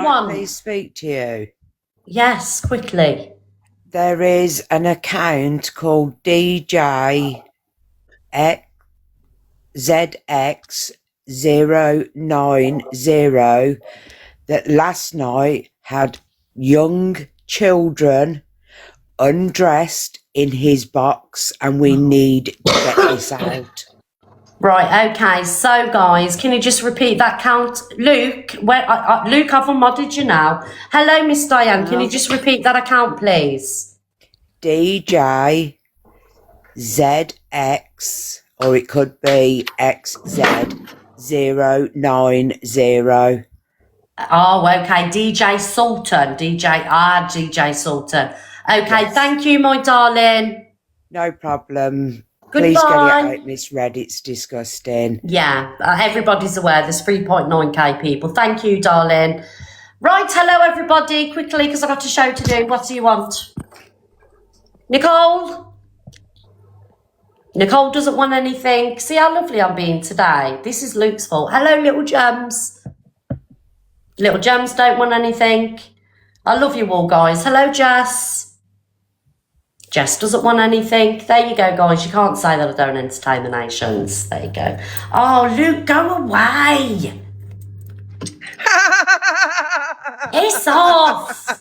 I want? please speak to you? Yes, quickly. There is an account called DJZX090 that last night had young children undressed in his box, and we need to get this out. Right, okay. So, guys, can you just repeat that count? Luke, Luke, I've unmodded you now. Hello, Miss Diane. Can you just repeat that account, please? DJZX, or it could be XZ090. Oh, okay. DJ Sultan. DJ Sultan. Okay, yes. Thank you, my darling. No problem. Goodbye. Please get it out, Miss Red. It's disgusting. Yeah, everybody's aware. There's 3.9k people. Thank you, darling. Right, hello, everybody. Quickly, because I've got a show to do. What do you want? Nicole? Nicole doesn't want anything. See how lovely I'm being today? This is Luke's fault. Hello, little gems. Little gems don't want anything. I love you all, guys. Hello, Jess. Jess doesn't want anything. There you go, guys. You can't say that I don't entertain the nations. There you go. Oh, Luke, go away. It's off.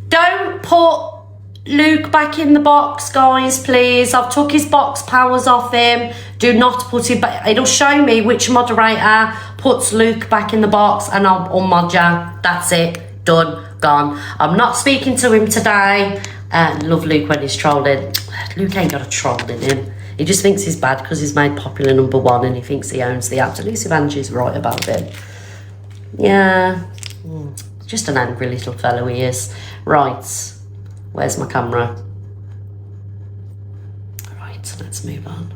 Don't put Luke back in the box, guys, please. I've took his box powers off him. Do not put it back. It'll show me which moderator puts Luke back in the box, and I'll unmod ya. That's it. Done. Gone. I'm not speaking to him today. Love Luke when he's trolling. Luke ain't got a troll in him. He just thinks he's bad because he's made popular #1 and he thinks he owns the app. At least if Angie's right about it. Yeah. Just an angry little fellow he is. Right. Where's my camera? Right, let's move on.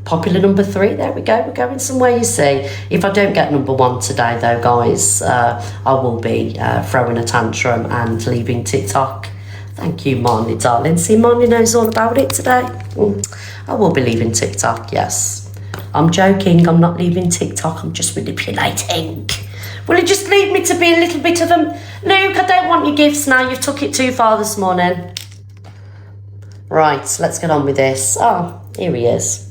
Popular #3, there we go. We're going somewhere, you see. If I don't get #1 today, though, guys, I will be throwing a tantrum and leaving TikTok. Thank you, Marnie, darling. See, Marnie knows all about it today. I will be leaving TikTok, yes. I'm joking. I'm not leaving TikTok. I'm just manipulating. Will you just leave me to be a little bit of them? Luke, I don't want your gifts now. You've took it too far this morning. Right, let's get on with this. Oh, here he is.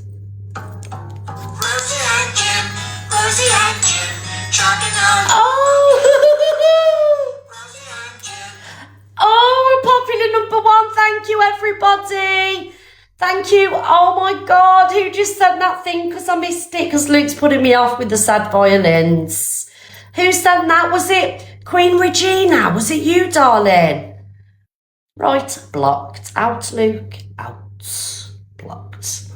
Oh, popular #1. Thank you, everybody. Thank you. Oh, my God. Who just sent that thing? Because I missed it. Because Luke's putting me off with the sad violins. Who sent that? Was it Queen Regina? Was it you, darling? Right, blocked. Out, Luke. Out. Blocked.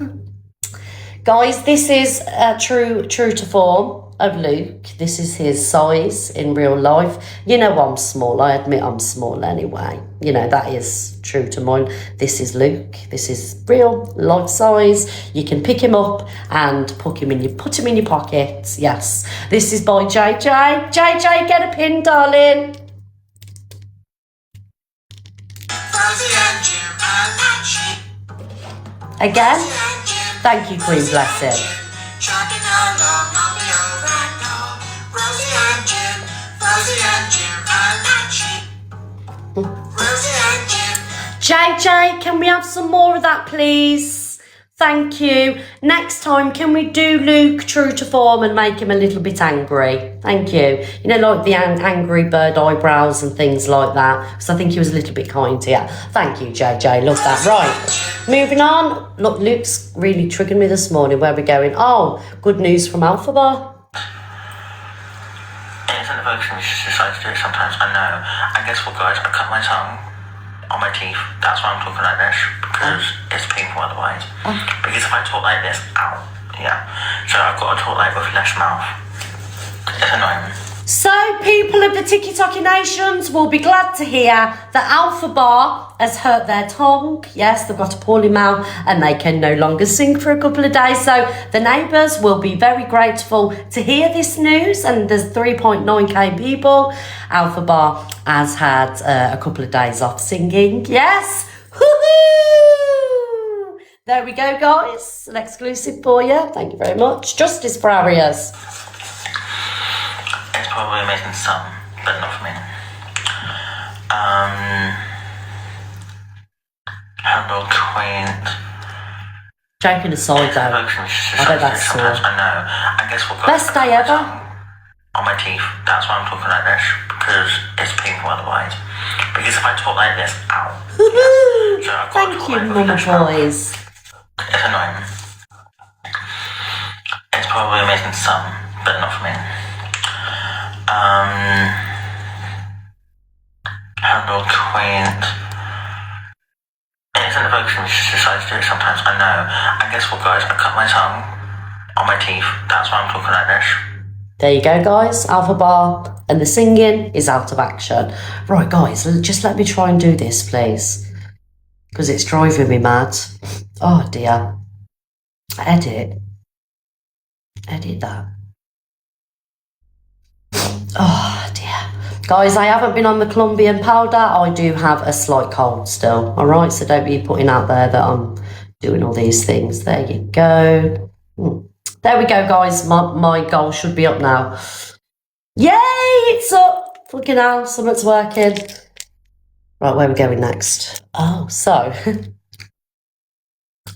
Guys, this is true to form of Luke. This is his size in real life. You know I'm small. I admit I'm small anyway. You know, that is true to mine. This is Luke. This is real life size. You can pick him up and put him in your pocket. Yes. This is by JJ. JJ, get a pin, darling. Again. Thank you, Queen Blessing. JJ, can we have some more of that, please? Thank you. Next time, can we do Luke true to form and make him a little bit angry? Thank you. You know, like the angry bird eyebrows and things like that. Because I think he was a little bit kind here. Thank you, JJ. Love that. Right. Moving on. Look, Luke's really triggered me this morning. Where are we going? Oh, good news from Alpha Bar. Innocent devotion just decides to do it sometimes. I know. And guess what, guys? I cut my tongue on my teeth. That's why I'm talking like this, because it's painful otherwise. Because if I talk like this, ow, yeah. So I've got to talk like with less mouth. It's annoying. So, people of the Tiki-Toki Nations will be glad to hear that Alpha Bar has hurt their tongue. Yes, they've got a poorly mouth and they can no longer sing for a couple of days. So, the neighbours will be very grateful to hear this news. And there's 3.9k people. Alpha Bar has had a couple of days off singing. Yes. Woohoo! There we go, guys. An exclusive for you. Thank you very much. Justice for Arias. It's probably making some, but not for me. Hello, Queen. Joking aside, though, I bet that's sore. I know. I guess we'll go. Best day ever. On my teeth. That's why I'm talking like this, because it's painful otherwise. Because if I talk like this, ow. So I've got to Thank talk you, like mama this now. boys. It's annoying. It's probably making some, but not for me. Hello, Queen. It isn't focusing, she just decides to do it sometimes. I know. I guess what, guys, I cut my tongue on my teeth. That's why I'm talking like this. There you go, guys. Alpha bar. And the singing is out of action. Right, guys, just let me try and do this, please. Because it's driving me mad. Oh, dear. Edit. Edit that. Oh, dear. Guys, I haven't been on the Colombian powder. I do have a slight cold still. All right, so don't be putting out there that I'm doing all these things. There you go. There we go, guys. My goal should be up now. Yay, it's up. Fucking hell, something's working. Right, where are we going next? Oh, so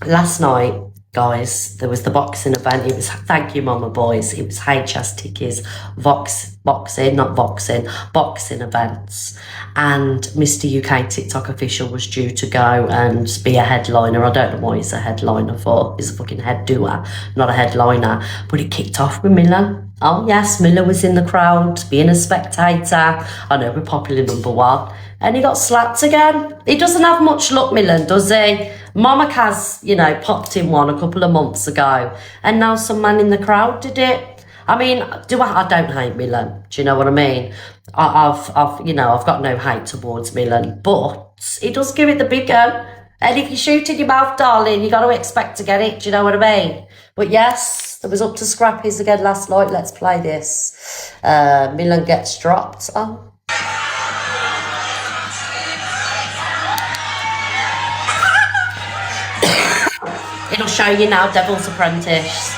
last night, guys, there was the boxing event. It was, thank you, mama boys. It was HS Ticky's boxing events. And Mr. UK TikTok official was due to go and be a headliner. I don't know why he's a headliner for. He's a fucking head doer, not a headliner. But it kicked off with Miller. Oh yes, Miller was in the crowd, being a spectator. I know, we're popular #1. And he got slapped again. He doesn't have much luck, Milan, does he? Mama Kaz, you know, popped in one a couple of months ago. And now some man in the crowd did it. I mean, I don't hate Milan. Do you know what I mean? I've got no hate towards Milan. But he does give it the big go. And if you shoot in your mouth, darling, you got to expect to get it. Do you know what I mean? But yes, there was up to scrappies again last night. Let's play this. Milan gets dropped. Oh. It'll show you now, Devil's Apprentice.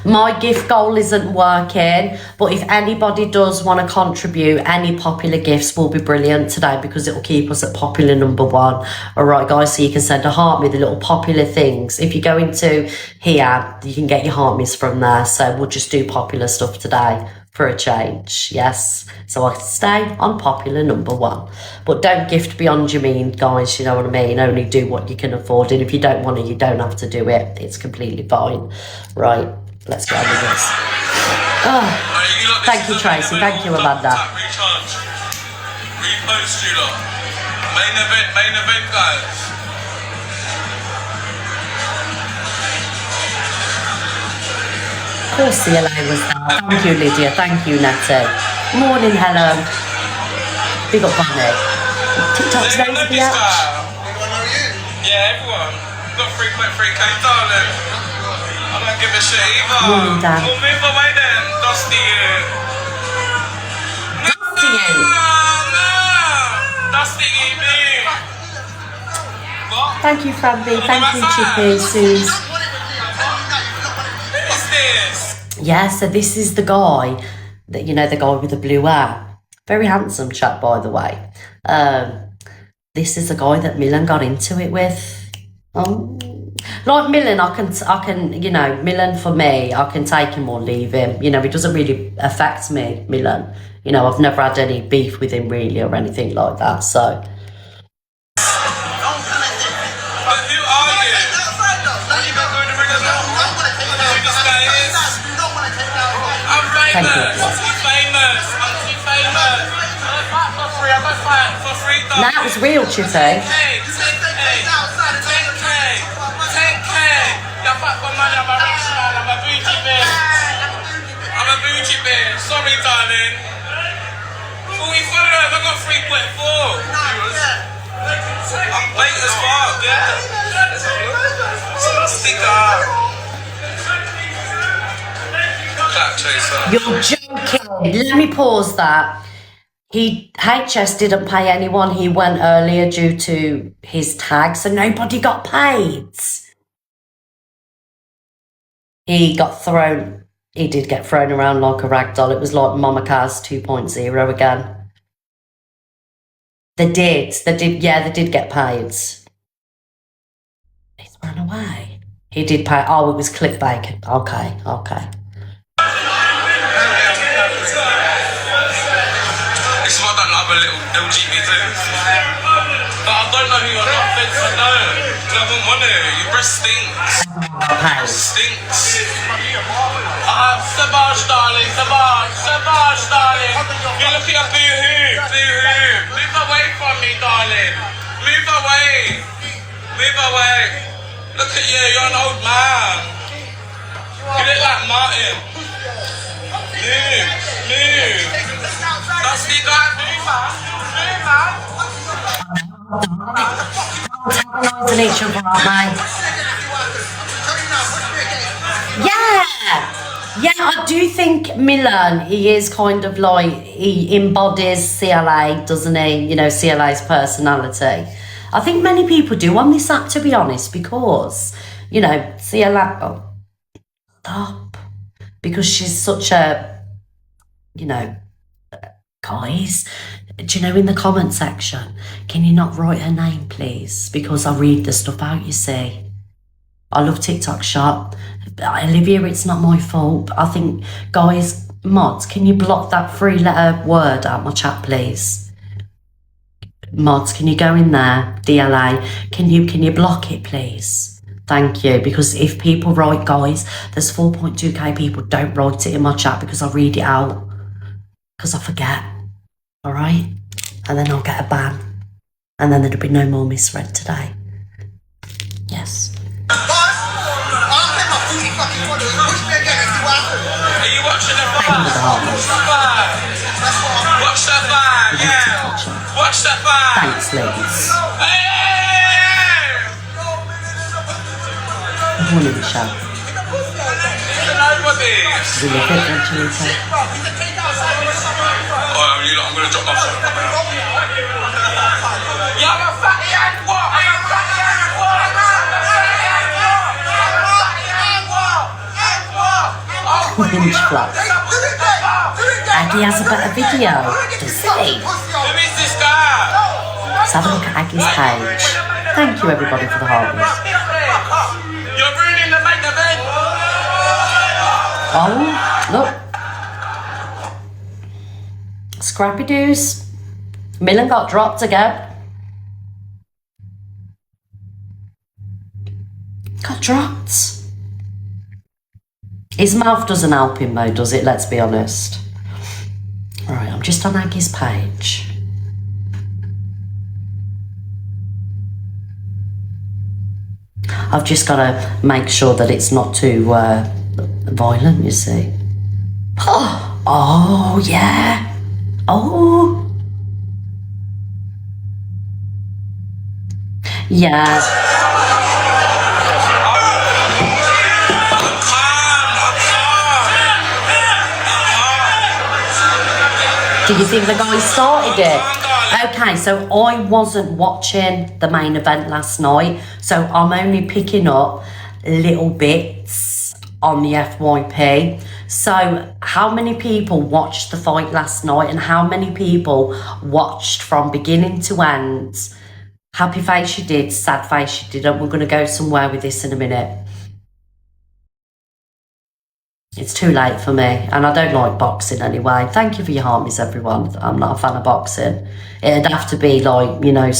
My gift goal isn't working, but if anybody does want to contribute, any popular gifts will be brilliant today because it will keep us at popular #1. All right, guys, so you can send a heart me, the little popular things. If you go into here, you can get your heart me's from there. So we'll just do popular stuff today for a change, yes. So I can stay on popular #1. But don't gift beyond your means, guys, you know what I mean? Only do what you can afford. And if you don't want to, you don't have to do it. It's completely fine. Right. Let's get on with this. Oh, thank you, Tracy. Thank you, Amanda. Repost you lot. Main event, guys. Of course, CLA was there. Thank you, Lydia. Thank you, Natty. Morning, Helen. Big up, Bonnie. TikTok's name to be out. Yeah, everyone. Got 3.3k, darling. I don't give a shit either. Morning, Dan. We'll move away then, Dusty you. Dusty you. No. Dusty you, me. What? Thank you, Franby. Thank you, Chippy, Suze. Who is this? Yeah, so this is the guy, that you know, the guy with the blue hair. Very handsome chap, by the way. This is the guy that Milan got into it with. Like Milan, I can, you know, Milan for me, I can take him or leave him. You know, it doesn't really affect me, Milan. You know, I've never had any beef with him really or anything like that, so. But who are you? What you got going to bring us down? Who this guy is? I'm famous. I'm too famous. I'm too famous. I don't fight for free. I don't fight for free, though. Nah, it was real, Chippy. 10K. You fight for money. I'm a rich man. I'm a bougie bear. I'm a bougie bear. Sorry, darling. 40 followers. I got 3.4 viewers. I'm late as fuck, yeah. Dusty guy. Clap chaser. You're joking. Let me pause that. HS didn't pay anyone. He went earlier due to his tag, so nobody got paid. He did get thrown around like a rag doll. It was like Mama Cars 2.0 again. They did get paid. He's run away. He did pay. Oh, it was clickbait. Okay. This is why I don't love a little LGBT. But I don't know who you're not fit to know. I don't want to. Your breast stinks. Stinks. Savage, darling. Savage, darling. You look at your boo-hoo. Move away from me, darling. Move away. Look at you. You're an old man. You look like Martin. Move. Dusty guy, move, man. Antagonising each other, aren't they? Yeah, I do think Milan, he is kind of like, he embodies CLA, doesn't he? You know, CLA's personality. I think many people do on this app, to be honest, because, you know, CLA, stop. Because she's such a, you know, guys, do you know, in the comment section, can you not write her name, please? Because I read the stuff out, you see. I love TikTok Shop. Olivia, it's not my fault. I think, guys, mods, can you block that 3-letter word out my chat, please? Mods, can you go in there? DLA, can you block it, please? Thank you. Because if people write, guys, there's 4.2k people, don't write it in my chat because I read it out. Because I forget. All right? And then I'll get a ban. And then there'll be no more misread today. Yes. Are you watching the fire? Watch the fire, yeah. Watch the fire. Thanks, ladies. Hey! Morning, Michelle. We love it, don't you, Lisa? Oh, you lot, I'm going to drop my phone. You're a fatty and what? Binge flop. Aggie has a better video, does he? Who is this guy? Let's have a look at Aggie's page. Thank you, everybody, for the hearts. You're ruining the main event. Oh, look. Scrappy Doos. Milan got dropped again. Got dropped. His mouth doesn't help him though, does it? Let's be honest. Alright, I'm just on Aggie's page. I've just got to make sure that it's not too violent, you see. Oh, yeah. Oh. Yeah. Do you think the guy started it? Okay, so I wasn't watching the main event last night, so I'm only picking up little bits on the FYP. So how many people watched the fight last night and how many people watched from beginning to end? Happy face you did, sad face you didn't. We're going to go somewhere with this in a minute. It's too late for me, and I don't like boxing anyway. Thank you for your harmies, everyone. I'm not a fan of boxing. It'd have to be like, you know,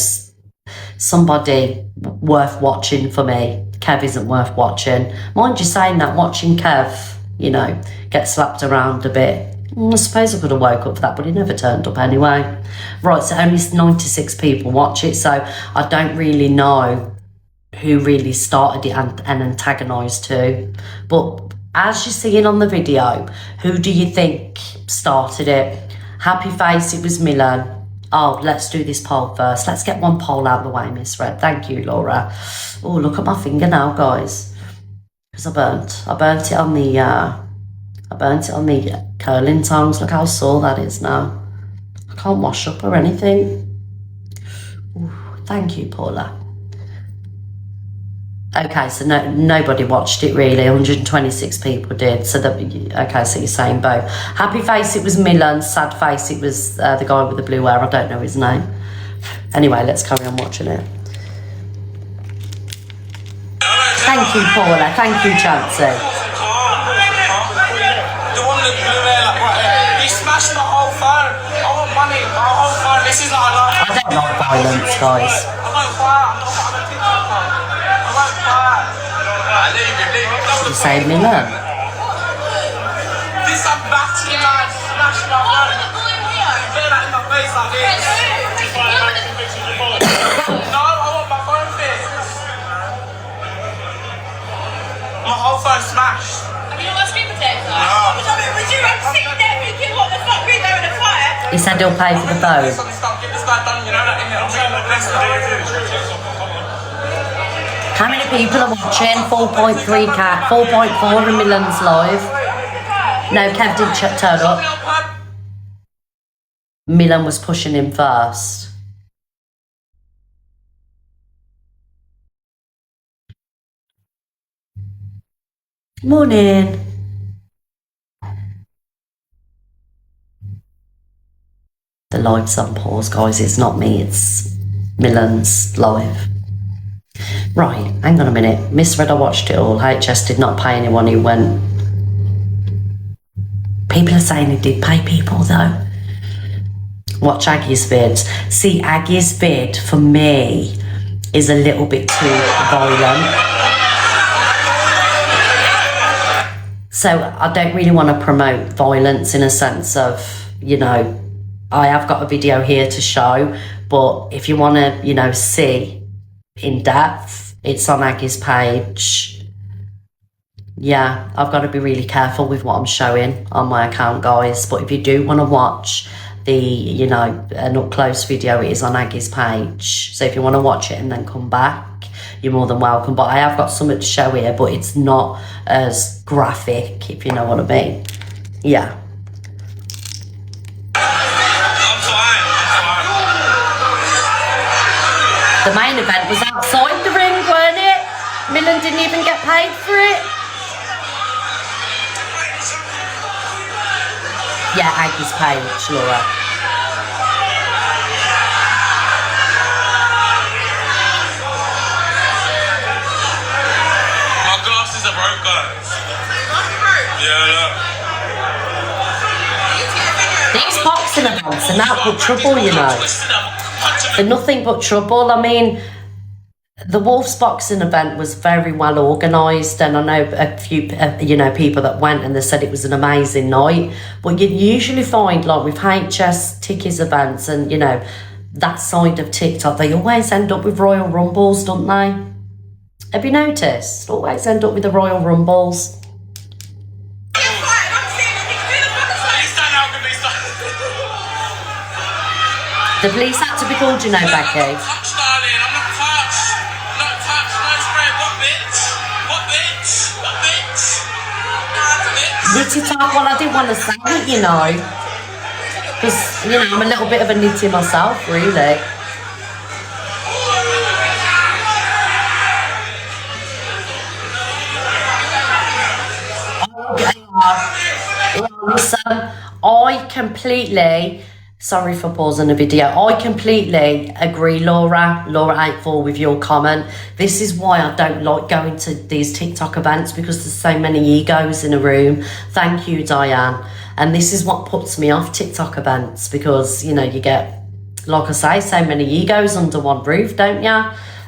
somebody worth watching for me. Kev isn't worth watching. Mind you saying that, watching Kev, you know, get slapped around a bit. I suppose I could have woke up for that, but he never turned up anyway. Right, so only 96 people watch it, so I don't really know who really started it and antagonised who. But as you're seeing on the video, who do you think started it? Happy face, it was Milan. Oh, let's do this poll first. Let's get one poll out of the way, Miss Red. Thank you, Laura. Oh, look at my finger now, guys. because I burnt it on the curling tongs. Look how sore that is now. I can't wash up or anything. Ooh, thank you, Paula. Okay, so nobody watched it really. 126 people did. So okay, so you're saying both. Happy face, it was Milan. Sad face, it was the guy with the blue hair. I don't know his name. Anyway, let's carry on watching it. Thank you, Paula. Thank you, Chancey. The one with the blue hair, like, right here. He smashed my whole phone. I want money. My whole phone. This is not a lie. I don't like violence, guys. I won't fire. I'm not on a TikTok. I won't fire. You saying Milan? This a battery, man. Smashed my phone. You better that in my face like this. No, I want my phone fixed. My whole phone smashed. Have you got a screen protector? No. Would you sit there thinking what the fuck we're there in a fire? He said he'll pay for the phone. Get this guy done, you know that in it. I'm trying to bless How many people are watching? 4.3k, 4.4 Milan's live. No, Kev didn't turn up. Milan was pushing him first. Morning. The live's on pause, guys. It's not me, it's Milan's live. Right, hang on a minute. Misread, I watched it all. HS did not pay anyone who went. People are saying he did pay people, though. Watch Aggie's vid. See, Aggie's vid, for me, is a little bit too violent. So I don't really want to promote violence in a sense of, you know, I have got a video here to show, but if you want to, you know, see in depth, it's on Aggie's page. Yeah, I've got to be really careful with what I'm showing on my account, guys. But if you do want to watch the, you know, an up close video, it is on Aggie's page. So if you want to watch it and then come back, you're more than welcome. But I have got something to show here, but it's not as graphic, if you know what I mean. Yeah. The main event was outside the ring, weren't it? Milan didn't even get paid for it. Yeah, Aggie's page, Laura. My glasses are broke, guys. Yeah, look. These boxing events are now good trouble, you know. They're nothing but trouble. I mean, the Wolves boxing event was very well organised, and I know a few, you know, people that went and they said it was an amazing night. But you usually find, like with HS, Ticky's events, and you know, that side of TikTok, they always end up with Royal Rumbles, don't they? Have you noticed? Always end up with the Royal Rumbles. The police had to be called, you know, Becky. Touch, darling. I'm not touched. Not touched. No spray. What bitch? What bitch? What bitch? Nitty talk, well, I didn't want to say it, you know. Because, you know, I'm a little bit of a nitty myself, really. Listen, I completely... Sorry for pausing the video. I completely agree, Laura84, with your comment. This is why I don't like going to these TikTok events, because there's so many egos in a room. Thank you, Diane. And this is what puts me off TikTok events, because, you know, you get, like I say, so many egos under one roof, don't you?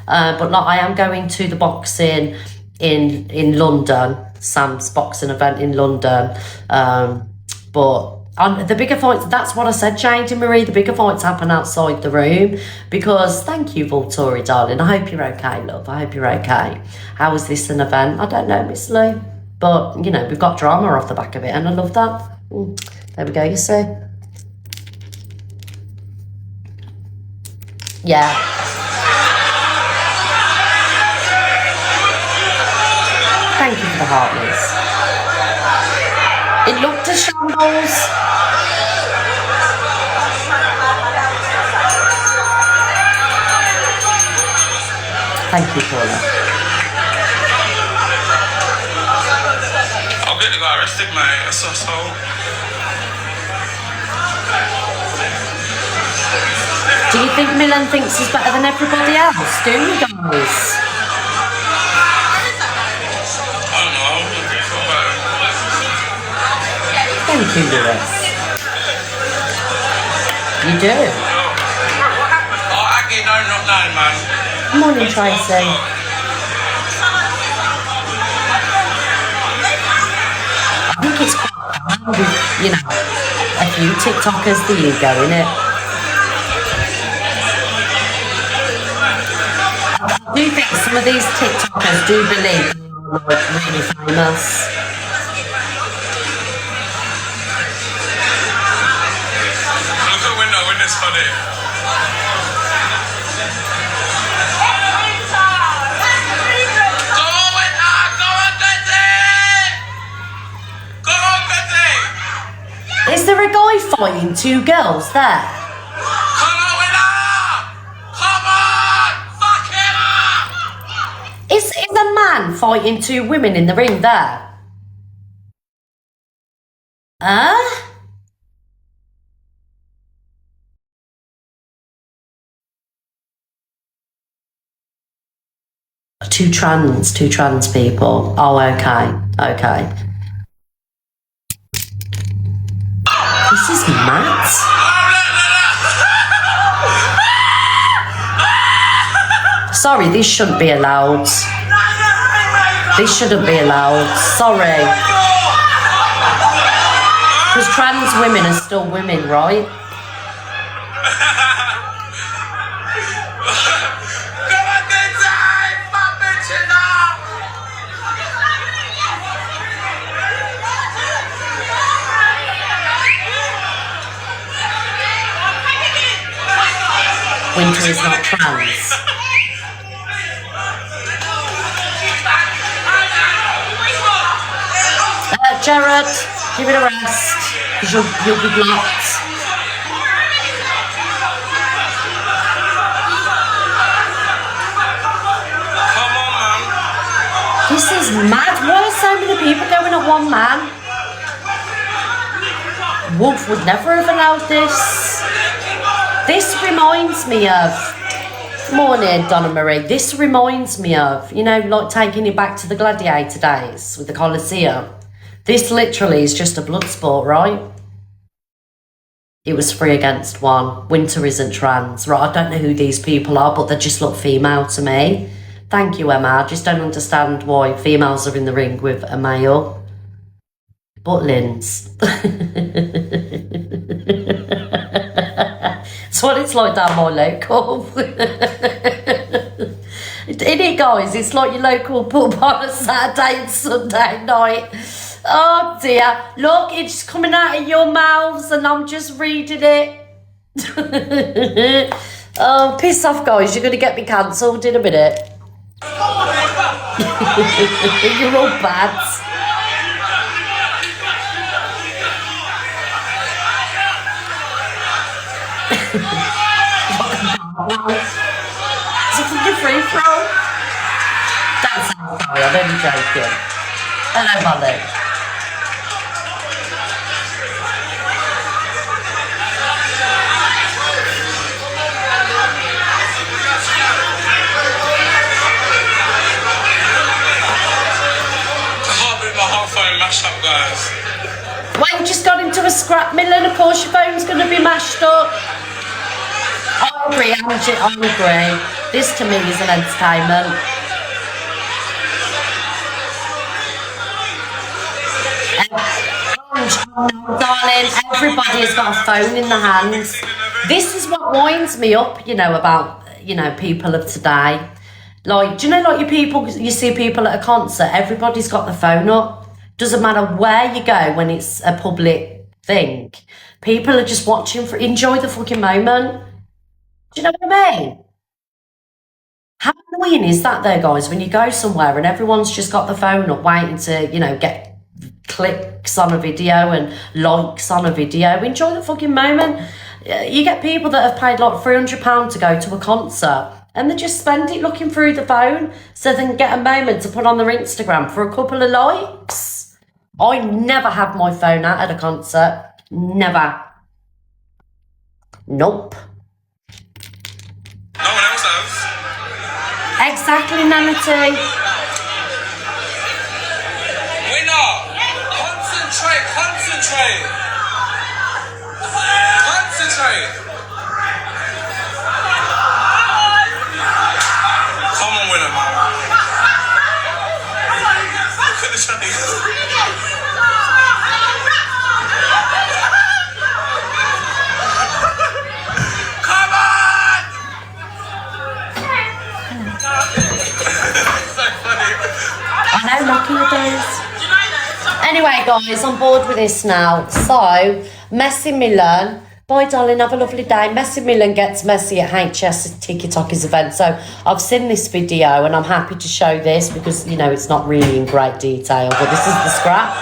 But like, I am going to the boxing in London, Sam's boxing event in London. But on the bigger fights, that's what I said, Jade Marie, the bigger fights happen outside the room. Because, thank you, Voltori, darling. I hope you're okay, love. I hope you're okay. How was this an event? I don't know, Miss Lou. But, you know, we've got drama off the back of it, and I love that. There we go, you see. Yeah. Thank you, for the Heartless. It looked a shambles. Thank you, Paula. I'll get the guy arrested, mate. That's asshole. Do you think Milan thinks he's better than everybody else? Do you guys? I don't know. I wouldn't feel about it. Thank you, Lewis. You do. Oh, Aggie, no, not now, man. Morning, Tracy. I think it's quite fun with, you know, a few TikTokers, the ego, innit? I do think some of these TikTokers do believe they're like really famous. Look at the window when it's funny. Go on, winner! Go on, Betty! Go on, Betty! Is there a guy fighting two girls there? Come on, winner! Come on! Fuck him up! Is a man fighting two women in the ring there? Huh? Two trans people. Oh, okay. This is mad. Sorry, this shouldn't be allowed. This shouldn't be allowed. Sorry. Because trans women are still women, right? Winter is not trans. Jared, give it a rest, because you'll be blocked. Come on, man. This is mad. Why are so many people going at one man? Wolf would never have allowed this. This reminds me of... Morning, Donna Marie. This reminds me of, you know, like taking it back to the gladiator days with the Colosseum. This literally is just a blood sport, right? It was 3 against 1. Winter isn't trans. Right, I don't know who these people are, but they just look female to me. Thank you, Emma. I just don't understand why females are in the ring with a male. But Linz. That's what it's like down my local. In it, guys, it's like your local pub on a Saturday and Sunday night. Oh dear, look, it's coming out of your mouths and I'm just reading it. Oh, piss off, guys, you're going to get me cancelled in a minute. You're all bad. Is it from your free throw? Don't sound sorry, I'm only joking. Hello, Molly. Mashed up, guys. Well, you just got into a scrap mill and of course your phone's going to be mashed up. I agree, Angie, I agree. This to me is an entertainment. Darling, everybody has got a phone in their hands. This is what winds me up, you know, about, you know, people of today. Like, do you know, like you see people at a concert, everybody's got the phone up. Doesn't matter where you go when it's a public thing. People are just watching enjoy the fucking moment. Do you know what I mean? How annoying is that though, guys, when you go somewhere and everyone's just got the phone up waiting to, you know, get clicks on a video and likes on a video. Enjoy the fucking moment. You get people that have paid like £300 to go to a concert and they just spend it looking through the phone so they can get a moment to put on their Instagram for a couple of likes. I never have my phone out at a concert. Never. Nope. No one else has. Exactly, Nanity. Winner! Concentrate! Concentrate! Concentrate! Come on, winner, man. Look at the Chinese. Come on! So funny. I know, lucky you days. Anyway, guys, I'm bored with this now. So, Messi Milan. Bye, darling. Have a lovely day. Messi Milan gets Messi at HS TikTok's event. So, I've seen this video and I'm happy to show this because, you know, it's not really in great detail. But this is the scrap.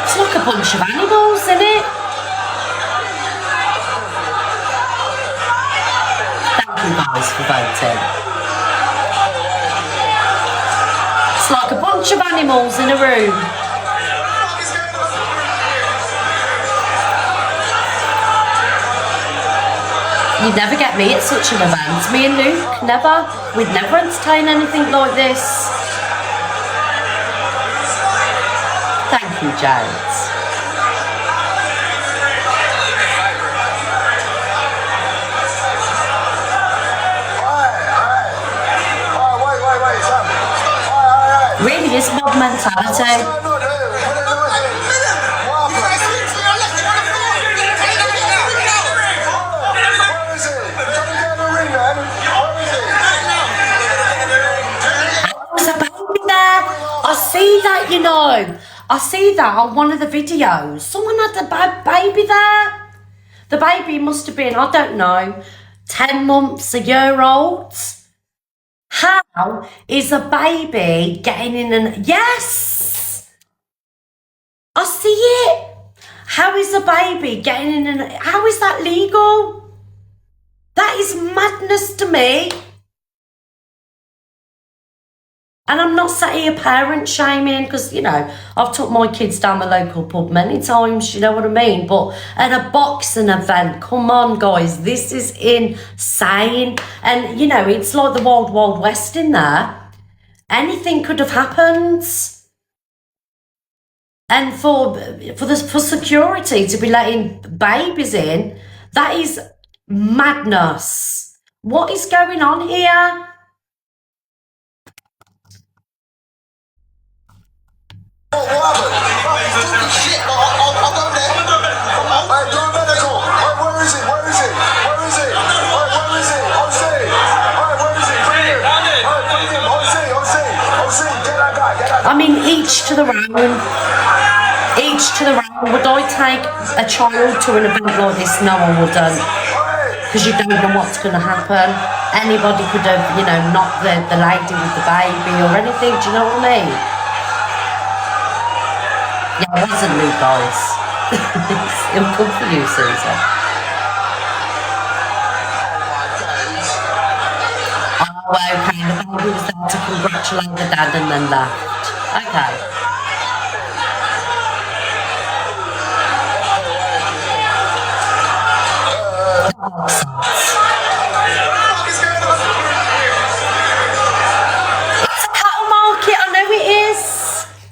It's like a bunch of animals, isn't it? Thank you guys for voting. It's like a bunch of animals in a room. You'd never get me at such an event. Me and Luke, never. We'd never entertain anything like this. Thank you, James. Really is mob mentality. There's a baby there. I see that, you know. I see that on one of the videos. Someone had a baby there. The baby must have been, I don't know, 10 months, a year old. How is a baby getting in an... Yes! I see it. How is a baby getting in an... How is that legal? That is madness to me. And I'm not sat here parent shaming because, you know, I've took my kids down the local pub many times, you know what I mean? But at a boxing event, come on, guys, this is insane. And, you know, it's like the Wild Wild West in there. Anything could have happened. And for security to be letting babies in, that is madness. What is going on here? What happened? Shit, I'll go there. Hey, do a medical. Hey, where is it? Where is it? Where is it? Hey, where is it? OC. Hey, where is it? Bring him. Hey, bring him. OC. Get that guy. Get that guy. I mean, each to the round. Each to the round. Would I take a child to an event like this? No, I wouldn't. Because you don't know what's going to happen. Anybody could have, you know, knocked the lady with the baby or anything. Do you know what I mean? Yeah, it wasn't me, guys. It'll come for you, Susan. Oh, okay. The baby was there to congratulate the dad and then left. Okay. It's a cattle market, I know it is.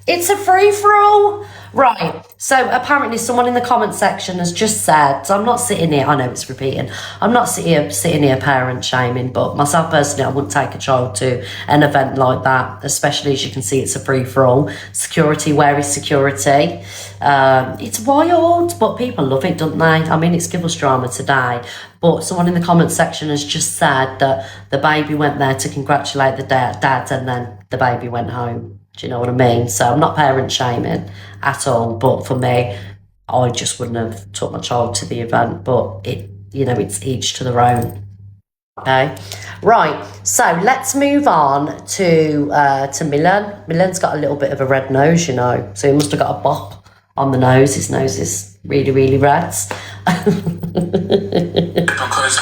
It's a free-for-all. Oh, right. So apparently someone in the comment section has just said, so I'm not sitting here, I know it's repeating, I'm not sitting here parent shaming, but myself personally, I wouldn't take a child to an event like that, especially as you can see, it's a free-for-all. Security, where is security? It's wild, but people love it, don't they? I mean, it's Give Us Drama today, but someone in the comment section has just said that the baby went there to congratulate the dad and then the baby went home. Do you know what I mean? So I'm not parent shaming at all, but for me, I just wouldn't have took my child to the event, but it's each to their own. Okay, right. So let's move on to Milan. Milan's got a little bit of a red nose, so he must have got a bop on the nose. His nose is really, really red. Because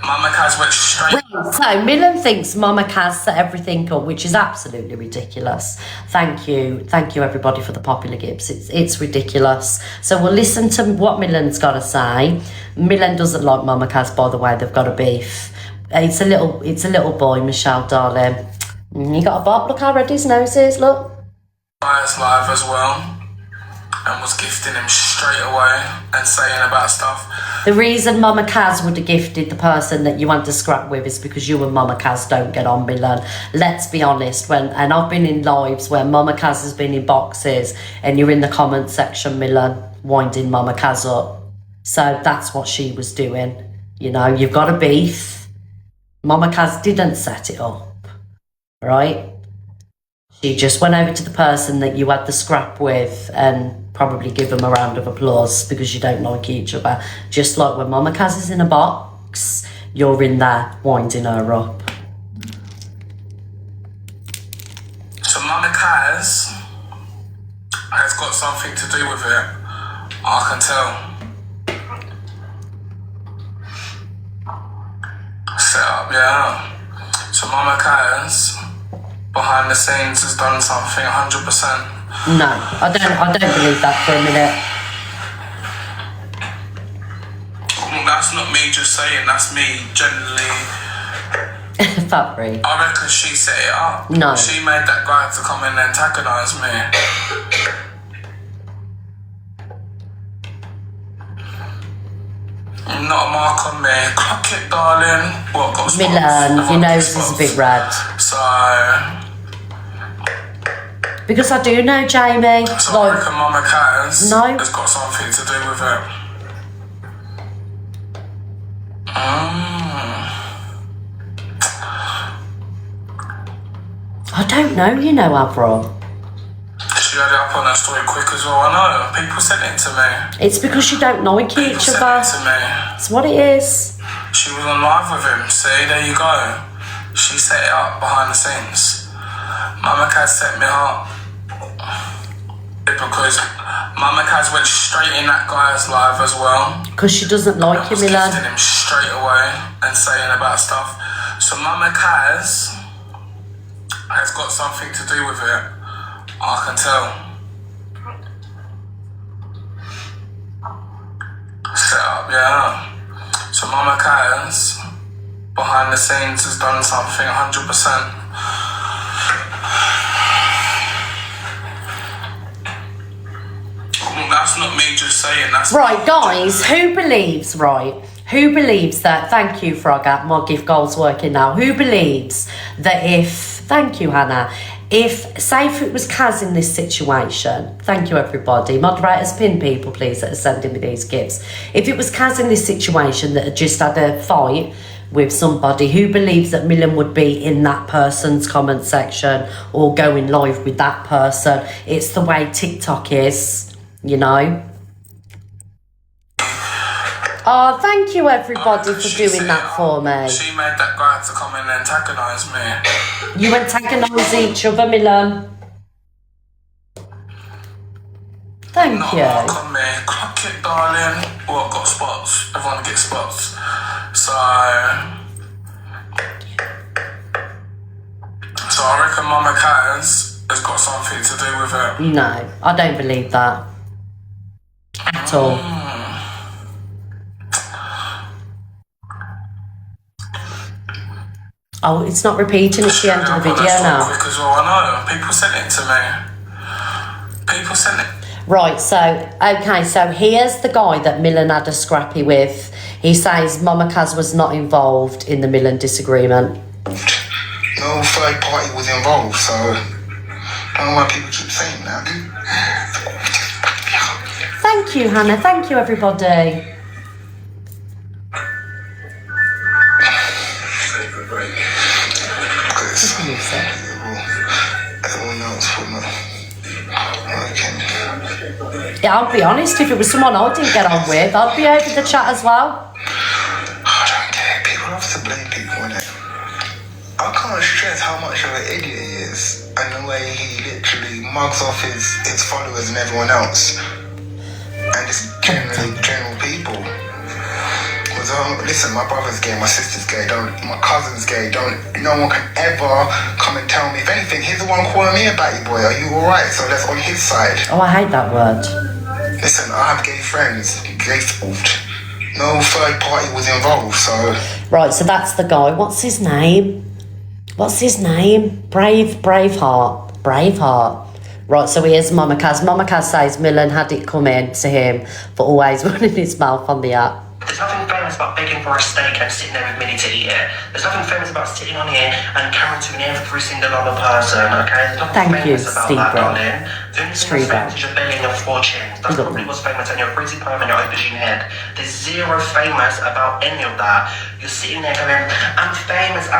Mama Kaz went straight. So Milan thinks Mama Kaz set everything up, which is absolutely ridiculous. Thank you everybody for the popular gifts. It's ridiculous. So we'll listen to what Milan's got to say. Milan doesn't like Mama Kaz, by the way. They've got a beef. It's a little boy, Michelle, darling. You got a bob. Look how red his nose is. Look. Live as well. And was gifting him straight away and saying about stuff. The reason Mama Kaz would have gifted the person that you want to scrap with is because you and Mama Kaz don't get on, Milan. Let's be honest. And I've been in lives where Mama Kaz has been in boxes and you're in the comment section, Milan, winding Mama Kaz up. So that's what she was doing. You've got a beef. Mama Kaz didn't set it up, right? She just went over to the person that you had the scrap with and probably give them a round of applause because you don't like each other. Just like when Mama Kaz is in a box, you're in there winding her up. So Mama Kaz has got something to do with it. I can tell. Set up, yeah. So Mama Kaz behind the scenes has done something 100%. No, I don't believe that for a minute. That's not me just saying, that's me generally. Fabry. I reckon she set it up. No. She made that guy to come in and antagonise me. Not a mark on me. Clock it, darling. What, got spots? Milan, your nose is a bit red. So because I do know, Jamie. So I reckon Mama Kaz No. has got something to do with it. I don't know, Avril. She had it up on her story quick as well, I know. People sent it to me. It's because you don't like People each sent other. it to me. That's what it is. She was on live with him. See, there you go. She set it up behind the scenes. Mama Kaz set me up. Because Mama Kaz went straight in that guy's live as well. Because she doesn't like you, Was gifting Milan. him straight away and saying about stuff. So Mama Kaz has got something to do with it. I can tell. Set up, yeah. So Mama Kaz behind the scenes has done something 100%. That's not me just saying, that's Right, guys, who believes that, thank you, Frogger, my gift goal's working now. Who believes that thank you, Hannah, say if it was Kaz in this situation, thank you, everybody, moderators, pin people, please, that are sending me these gifts. If it was Kaz in this situation that had just had a fight with somebody, who believes that Milan would be in that person's comment section or going live with that person? It's the way TikTok is. Oh, thank you everybody for doing that for me. She made that guy to come in and antagonise me. You antagonise each other, Milan. Thank Not you. a mark on me. Clock it, darling. What, got spots? Everyone gets spots. So I reckon Mama Kaz has got something to do with it. No, I don't believe that at all. Oh, it's not repeating at the end of the video now. Quick as well, I know. People sent it to me. People sent it. Right, so, okay, so here's the guy that Millen had a scrappy with. He says Mama Kaz was not involved in the Millen disagreement. No third party was involved, so I don't know why people keep saying that. Thank you, Hannah. Thank you, everybody. Everyone else would not. Yeah, I'll be honest, if it was someone I didn't get on with, I'd be over the chat as well. I don't care. People have to blame people, innit? I can't stress how much of an idiot he is and the way he literally mugs off his followers and everyone else. And just general people. Listen, my brother's gay, my sister's gay, my cousin's gay, no one can ever come and tell me. If anything, he's the one calling me a batty boy. Are you alright? So that's on his side. Oh, I hate that word. Listen, I have gay friends, gay fault. No third party was involved, so... Right, so that's the guy. What's his name? Braveheart. Right, so here's Mama Kaz. Mama Kaz says Millen had it come in to him for always running his mouth on the app. There's nothing famous about begging for a steak and sitting there with Millie to eat it. There's nothing famous about sitting on here and carrying every single other person, okay? There's nothing famous about that, darling. The only thing that's famous is your belly and your four chins. That's probably what's famous, and your frizzy perm and your aubergine head. There's zero famous about any of that. You're sitting there going, I'm famous,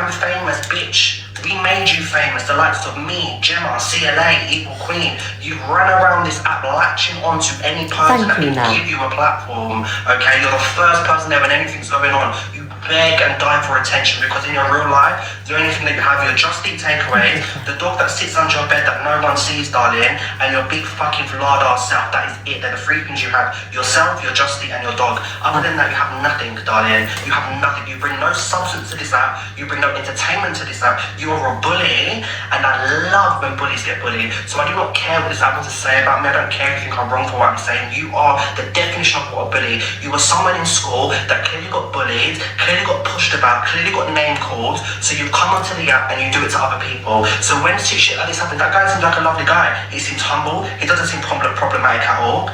bitch. We made you famous, the likes of me, Gemma, CLA, Equal Queen. You run around this app latching onto any person that can give you a platform, okay? You're the first person there when anything's going on. You beg and die for attention because in your real life, the only thing that you have are your Just Eat takeaways, the dog that sits under your bed that no one sees, darling, and your big fucking lard-ass self. That is it. They're the three things you have. Yourself, your Just Eat, and your dog. Other than that, you have nothing, darling. You have nothing. You bring no substance to this app. You bring no entertainment to this app. You are a bully, and I love when bullies get bullied. So I do not care what this app has to say about me. I don't care if you think I'm wrong for what I'm saying. You are the definition of what a bully. You were someone in school that clearly got bullied, clearly got pushed about, clearly got name called. So you come onto the app and you do it to other people. So when shit like this happens, that guy seems like a lovely guy. He seems humble. He doesn't seem problematic at all.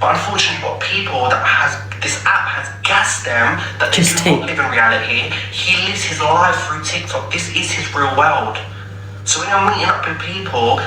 But unfortunately, what people that this app has gassed them that they do not live in reality. He lives his life through TikTok. This is his real world. So when you're meeting up with people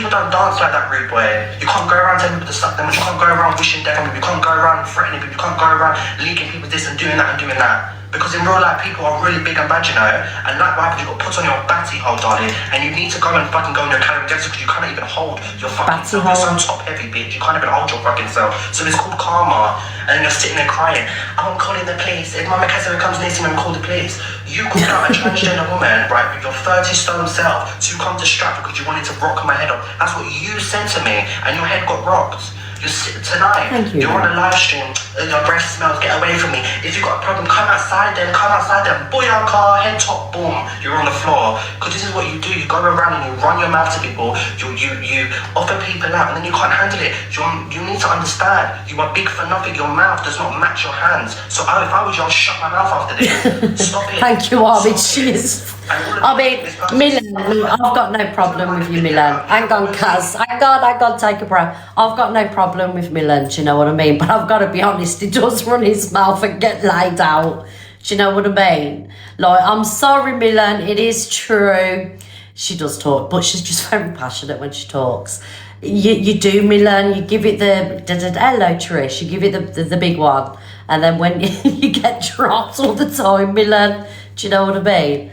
don't dance like that, rude boy. You can't go around telling people to suck them. You can't go around wishing death on people. You can't go around threatening people. You can't go around leaking people this and doing that and doing that. Because in real life, people are really big and bad, you know. And like what happens, you got put on your batty hole, darling. And you need to go and fucking go on your calorie deficit because you can't even hold your fucking self. You're so top heavy, bitch. You can't even hold your fucking self. So it's called karma. And then you're sitting there crying, I'm calling the police. If Mama Kaz ever comes near to me and call the police. You called out a transgender woman, right, with your 30-stone self to come to Stratford because you wanted to rock my head off. That's what you said to me. And your head got rocked. Tonight, you're on a live stream, your breath smells, get away from me. If you've got a problem, come outside then, booyaka, head top, boom, you're on the floor. Because this is what you do, you go around and you run your mouth to people, you offer people out and then you can't handle it. You need to understand, you are big for nothing, your mouth does not match your hands. So if I was you, I'll shut my mouth after this. Stop it. Thank you, Armin, cheers. Millen, I've got no problem with you, Millen. Hang on, Kaz. Hang on, take a breath. I've got no problem with Millen, do you know what I mean? But I've got to be honest, he does run his mouth and get laid out. Do you know what I mean? Like, I'm sorry, Millen, it is true. She does talk, but she's just very passionate when she talks. You do, Millen, you give it the hello, Trish, you give it the big one. And then when you get dropped all the time, Millen, do you know what I mean?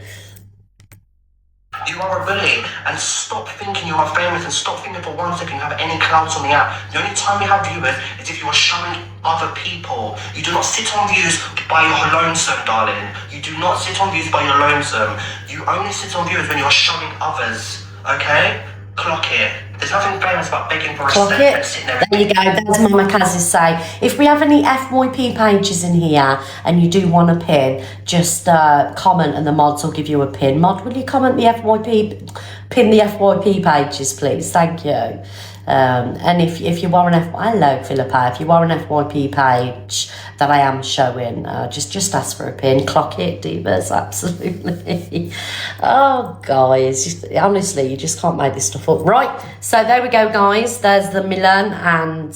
You are a bully, and stop thinking you are famous, and stop thinking for 1 second you have any clout on the app. The only time you have viewers is if you are showing other people. You do not sit on views by your lonesome, darling. You do not sit on views by your lonesome. You only sit on views when you are showing others, okay? Clock it. There's nothing famous about begging for a steak and sitting there. There you go, that's Mama Kaz's say. If we have any FYP pages in here and you do want a pin, just comment and the mods will give you a pin. Mod, will you comment the pin the FYP pages, please? Thank you. And if you are an hello Philippa, if you are an FYP page, that I am showing. Just ask for a pin. Clock it, divas, absolutely. Oh, guys, honestly, you just can't make this stuff up. Right, so there we go, guys. There's the Milan and...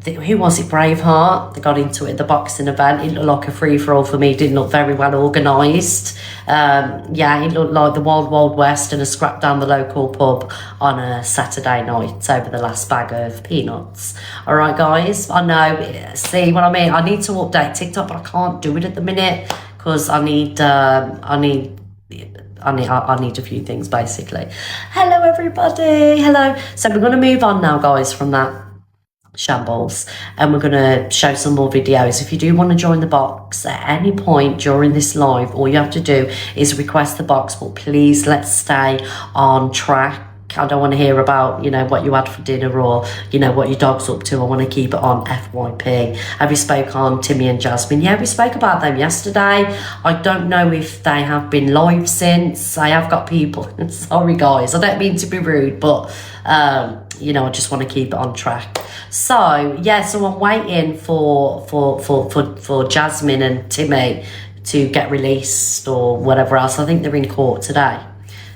who was it, Braveheart? They got into it at the boxing event. It looked like a free-for-all for me. It didn't look very well organised. Yeah, it looked like the Wild Wild West and a scrap down the local pub on a Saturday night over the last bag of peanuts. All right, guys, I know, see what I mean? I need to update TikTok, but I can't do it at the minute because I need a few things, basically. Hello, everybody. Hello. So we're going to move on now, guys, from that shambles, and we're going to show some more videos. If you do want to join the box at any point during this live, all you have to do is request the box, but please let's stay on track. I don't want to hear about, you know, what you had for dinner or, you know, what your dog's up to. I want to keep it on FYP. Have you spoke on Timmy and Jasmine? Yeah, we spoke about them yesterday. I don't know if they have been live since. I have got people. Sorry, guys. I don't mean to be rude, but, you know, I just want to keep it on track. So, yeah, so I'm waiting for Jasmine and Timmy to get released or whatever else. I think they're in court today.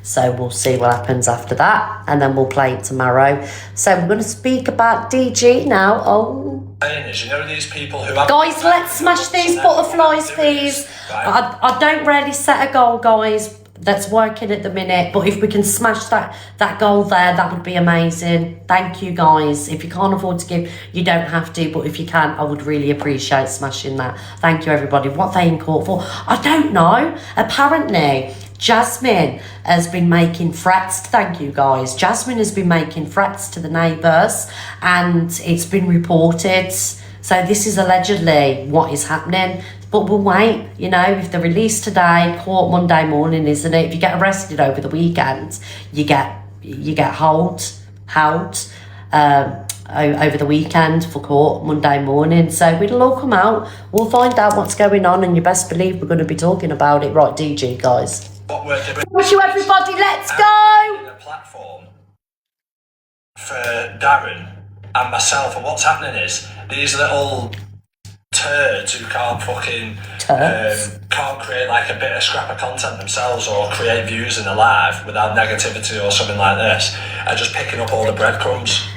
So we'll see what happens after that, and then we'll play it tomorrow. So we're going to speak about DG now. Oh, you know these people who have... guys, let's smash these butterflies, please. I don't really set a goal, guys. That's working at the minute, but if we can smash that goal there, that would be amazing. Thank you, guys. If you can't afford to give, you don't have to, but if you can, I would really appreciate smashing that. Thank you, everybody. What are they in court for? I don't know. Apparently, Jasmine has been making threats. Thank you, guys. Jasmine has been making threats to the neighbours, and it's been reported. So this is allegedly what is happening. But we'll wait, you know, if they're released today, court Monday morning, isn't it? If you get arrested over the weekend, you get held over the weekend for court Monday morning. So it'll all come out. We'll find out what's going on, and you best believe we're going to be talking about it. Right, DG, guys. What we're doing... Wish you, everybody, let's go! ...a platform for Darren and myself, and what's happening is these little... turds who can't fucking can't create like a bit of scrap of content themselves or create views in a live without negativity or something like this are just picking up all the breadcrumbs.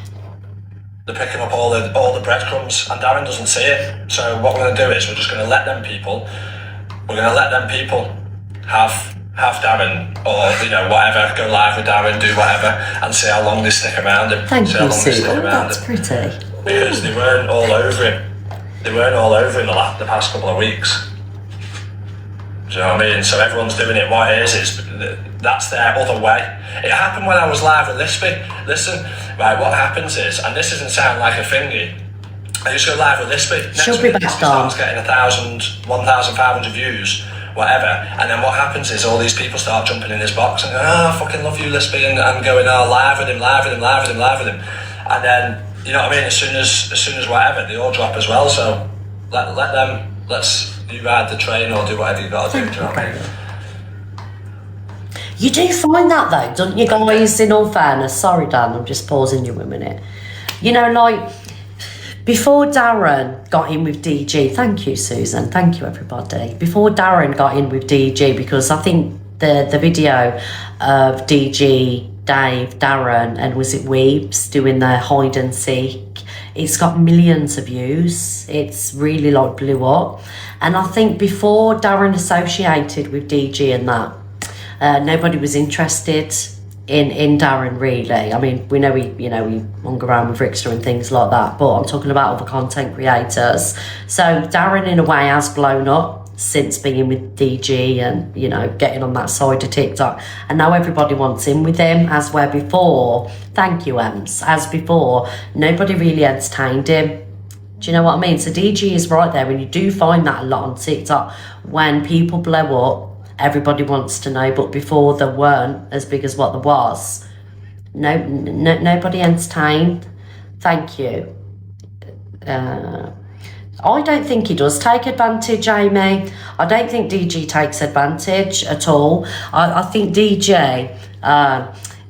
They're picking up all the breadcrumbs, and Darren doesn't see it. So what we're going to do is we're just going to let them people have Darren, or you know, whatever, go live with Darren, do whatever, and see how long they stick around him. Thank you, Sue. Oh, that's pretty. Because they weren't all over him. They weren't all over in the past couple of weeks. Do you know what I mean? So everyone's doing it. What it is that's their other way. It happened when I was live with Lispy. Listen, right, what happens is, and this doesn't sound like a thingy, I used to go live with Lispy. Next week, Lispy starts getting 1,000, 1,500 views, whatever. And then what happens is all these people start jumping in this box and going, oh, I fucking love you, Lispy, and going, oh, live with him. And then, you know what I mean? As soon as whatever, they all drop as well. So let them. You ride the train or do whatever you got to do. Do you know what I mean? You do find that though, don't you, guys? In all fairness, sorry, Dan, I'm just pausing you a minute. You know, like before Darren got in with DG. Thank you, Susan. Thank you, everybody. Before Darren got in with DG, because I think the video of DG, Dave, Darren, and was it Weebs doing their hide and seek, it's got millions of views. It's really like blew up. And I think before Darren associated with DG and that, nobody was interested in Darren really. I mean, we know he hung around with Rickster and things like that, but I'm talking about other content creators. So Darren in a way has blown up since being with DG and, you know, getting on that side of TikTok. And now everybody wants in with him, as where before, thank you, Ems, as before, nobody really entertained him. Do you know what I mean? So DG is right there, and you do find that a lot on TikTok. When people blow up, everybody wants to know, but before they weren't as big as what there was. Nobody entertained. Thank you. I don't think he does take advantage, Amy. I don't think DG takes advantage at all. I think DG,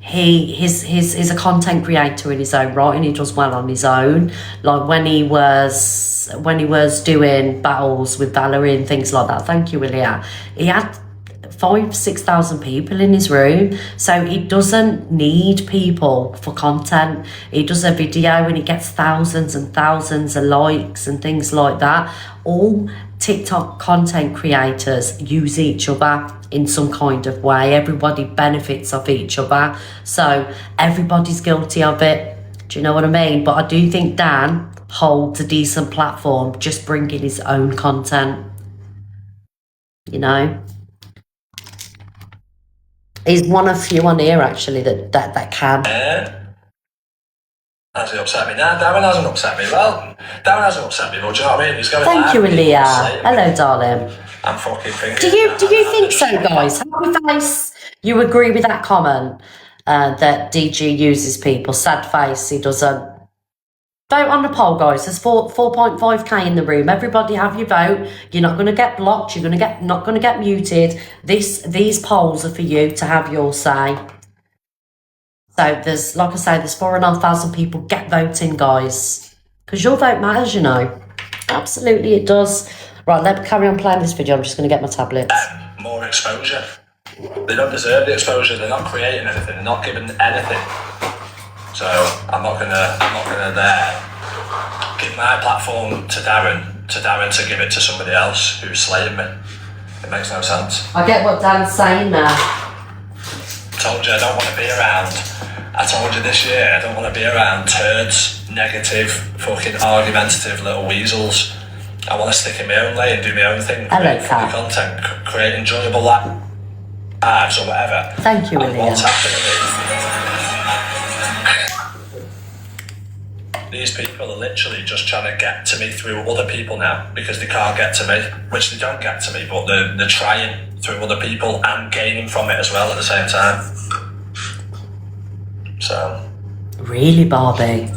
he's a content creator in his own right, and he does well on his own. Like when he was doing battles with Valerie and things like that. Thank you, Ilya. He had 5,000-6,000 people in his room, so he doesn't need people for content. He does a video and he gets thousands and thousands of likes and things like that. All TikTok content creators use each other in some kind of way. Everybody benefits of each other, so everybody's guilty of it. Do you know what I mean? But I do think Dan holds a decent platform just bringing his own content, you know. He's one of few on here actually that can. Has he upset me? Nah, Darren hasn't upset me. Well, Darren hasn't upset me, but do you know what I mean? He's going Thank you, live, Leah. he's Hello, darling. I'm fucking thinking. Do you think so, guys? Happy face. You agree with that comment that DG uses people? Sad face. He doesn't. Vote on the poll, guys. There's 4.5k in the room. Everybody have your vote. You're not going to get blocked. You're not going to get muted. These polls are for you to have your say. So there's, like I say, there's 4,500 people. Get voting, guys, because your vote matters. You know, absolutely it does. Right, let me carry on playing this video. I'm just going to get my tablets. More exposure. They don't deserve the exposure. They're not creating anything. They're not giving anything. So I'm not gonna there give my platform to Darren to give it to somebody else who's slaying me. It makes no sense. I get what Dan's saying now. Told you I don't want to be around. I told you this year I don't want to be around turds, negative, fucking argumentative little weasels. I want to stick in my own lane, do my own thing, create funny content, create enjoyable lives or whatever. Thank you, William. What's happening is these people are literally just trying to get to me through other people now because they can't get to me, which they don't get to me, but they're trying through other people and gaining from it as well at the same time. So. Really, Barbie?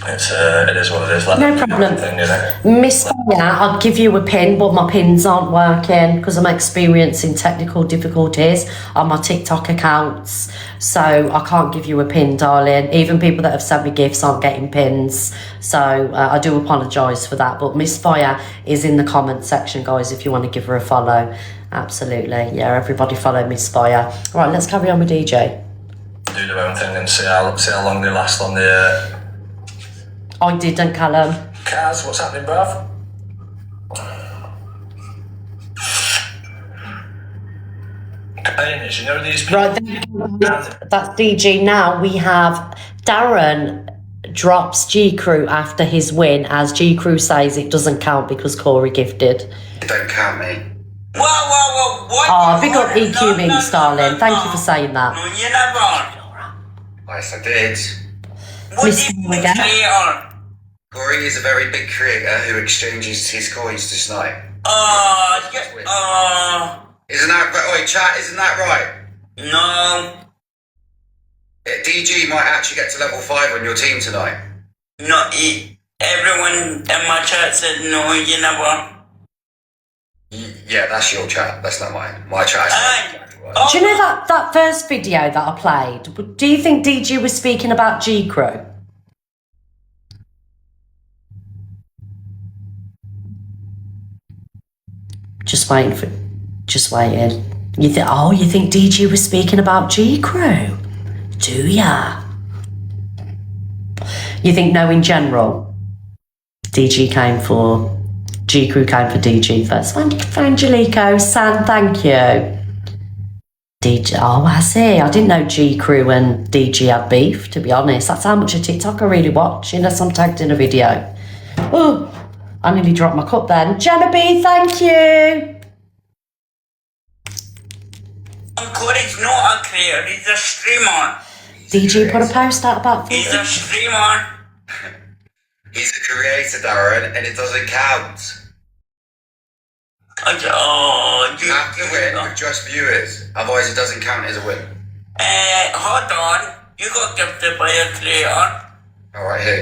It is what it is. No problem. Thing, you know? Miss Fire, I'd give you a pin, but my pins aren't working because I'm experiencing technical difficulties on my TikTok accounts. So I can't give you a pin, darling. Even people that have sent me gifts aren't getting pins. So I do apologise for that. But Miss Fire is in the comment section, guys, if you want to give her a follow. Absolutely. Yeah, everybody follow Miss Fire. Right, let's carry on with DJ. Do their own thing and see how long they last on the... I didn't, Callum. Kaz, what's happening, bruv? You know these people... Right, that's DG. Now we have Darren drops G Crew after his win, as G Crew says it doesn't count because Corey gifted. It don't count me. Whoa, what? Oh, big up EQ Minx, darling. Thank you for saying that. No, you're not wrong. Yes, I did. What Miss did you Morgan. say on? Corey is a very big creator who exchanges his coins to snipe. Isn't that right? Oi, chat, isn't that right? No. DG might actually get to level 5 on your team tonight. No, everyone in my chat said no, you know what? Yeah, that's your chat. That's not mine. My chat is Do you know that first video that I played? Do you think DG was speaking about G Crew? Just waiting. You think DG was speaking about G Crew? Do ya? You think no in general? G Crew came for DG first. Angelico, San, thank you. DG, oh, I see. I didn't know G Crew and DG had beef, to be honest. That's how much of TikTok I really watch, unless I'm tagged in a video. Oh, I nearly dropped my cup then. Jenna B, thank you. Corey's not a creator, he's a streamer. DG put a post out about He's a streamer. He's a creator, Darren, and it doesn't count. You have to win with just viewers, otherwise it doesn't count as a win. Hold on. You got gifted by a creator. Alright, who?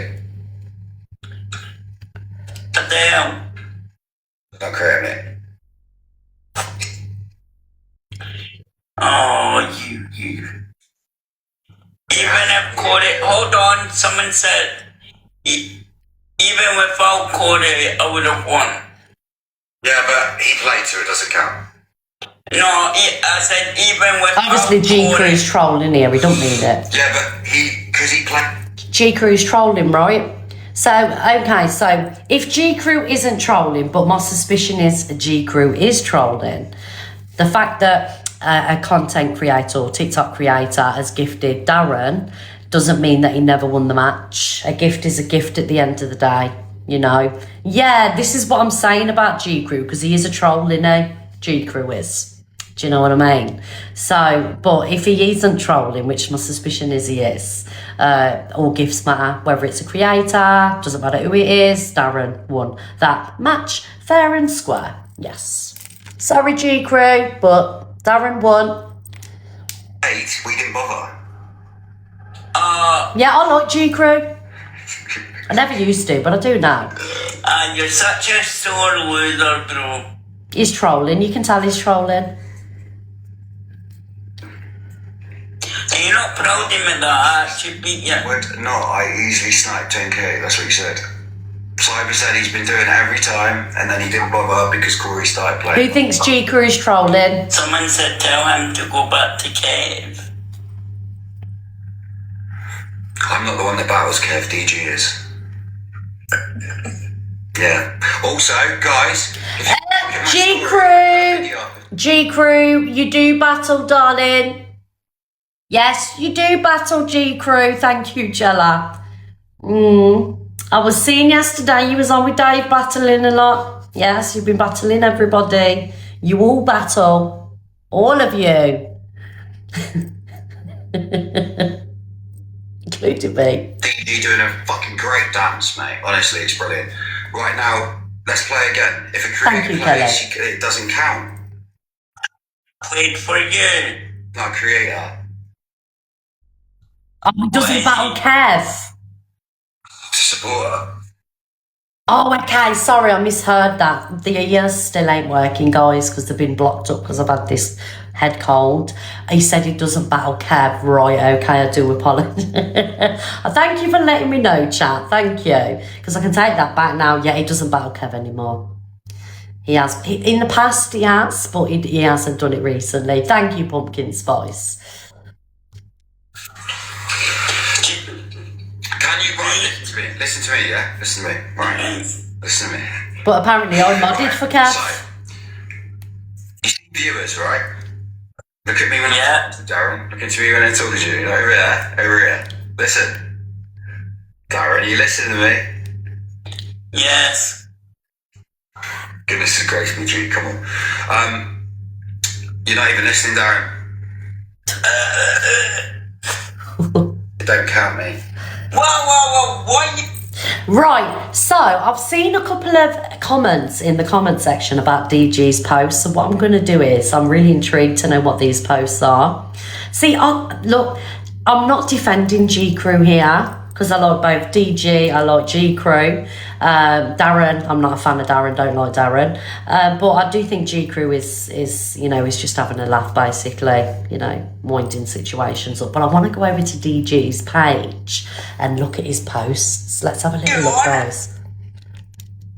Damn. Don't create me. Oh, you. on, someone said, even without Corey, I would have won. Yeah, but he played, so it doesn't count. No, I said even without Obviously, G Crew's trolling here. We don't need it. Yeah, but because he played. G Crew's trolling, right? So, okay, so if G Crew isn't trolling, but my suspicion is G Crew is trolling, the fact that a content creator or TikTok creator has gifted Darren doesn't mean that he never won the match. A gift is a gift at the end of the day, you know. Yeah, this is what I'm saying about G Crew, because he is a troll, innit? G Crew is. Do you know what I mean? So, but if he isn't trolling, which my suspicion is he is, all gifts matter. Whether it's a creator, doesn't matter who it is, Darren won that match fair and square. Yes. Sorry, G Crew, but Darren won. 8, we didn't bother. Yeah, I like G Crew. I never used to, but I do now. You're such a sore loser, bro. He's trolling. You can tell he's trolling. Are you not proud of me that I actually beat you? No, I easily sniped 10k, that's what he said. Cyber said he's been doing it every time, and then he didn't bother because Corey started playing. Who thinks G Crew is trolling? Someone said tell him to go back to cave. I'm not the one that battles Kev, DG is. Yeah. Also, guys, G Crew! G Crew, you do battle, darling. Yes, you do battle, G Crew. Thank you, Jella. I was seeing yesterday you was on with Dave battling a lot. Yes, you've been battling everybody. You all battle. All of you. Including me. DG doing a fucking great dance, mate. Honestly, it's brilliant. Right now, let's play again. If a creator plays, it doesn't count. Played for you. Not a creator. Oh, he doesn't battle Kev. Supporter. Oh, okay. Sorry, I misheard that. The ears still ain't working, guys, because they've been blocked up because I've had this head cold. He said he doesn't battle Kev. Right, okay, I do apologise. Thank you for letting me know, chat. Thank you. Because I can take that back now. Yeah, he doesn't battle Kev anymore. He has. In the past, he has, but he hasn't done it recently. Thank you, Pumpkin Spice. Can you, right, listen to me, yeah? Listen to me, right? Listen to me. But apparently I modded for Kev. So, you see viewers, right? Look at me when I'm talking to Darren. Look at me when I'm talking to you. Over here, over here. Listen. Darren, you listen to me? Yes. Goodness gracious me, G, come on. You're not even listening, Darren. Don't count me. Whoa, what? Right, so I've seen a couple of comments in the comment section about DG's posts. So what I'm going to do is, I'm really intrigued to know what these posts are. See, look, I'm not defending G Crew here, because I like both DG, I like G Crew. Darren, I'm not a fan of Darren, don't like Darren. But I do think G Crew is you know, is just having a laugh, basically, you know, winding situations up. But I want to go over to DG's page and look at his posts. Let's have a little look, guys.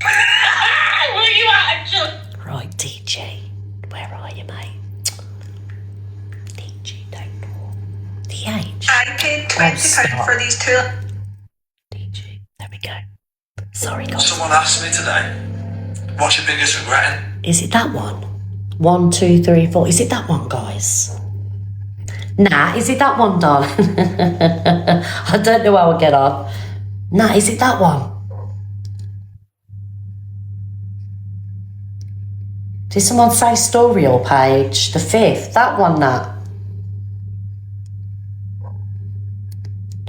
Where you at, Angel? Right, DG, where are you, mate? DG, don't know. The age. I paid £20 for these two. DG, there we go. Sorry, guys. Someone asked me today, what's your biggest regret? Is it that one? 1, 2, 3, 4. Is it that one, guys? Nah, is it that one, darling? I don't know how I'll get on. Nah, is it that one? Did someone say story or page? The 5th, that one, Nat.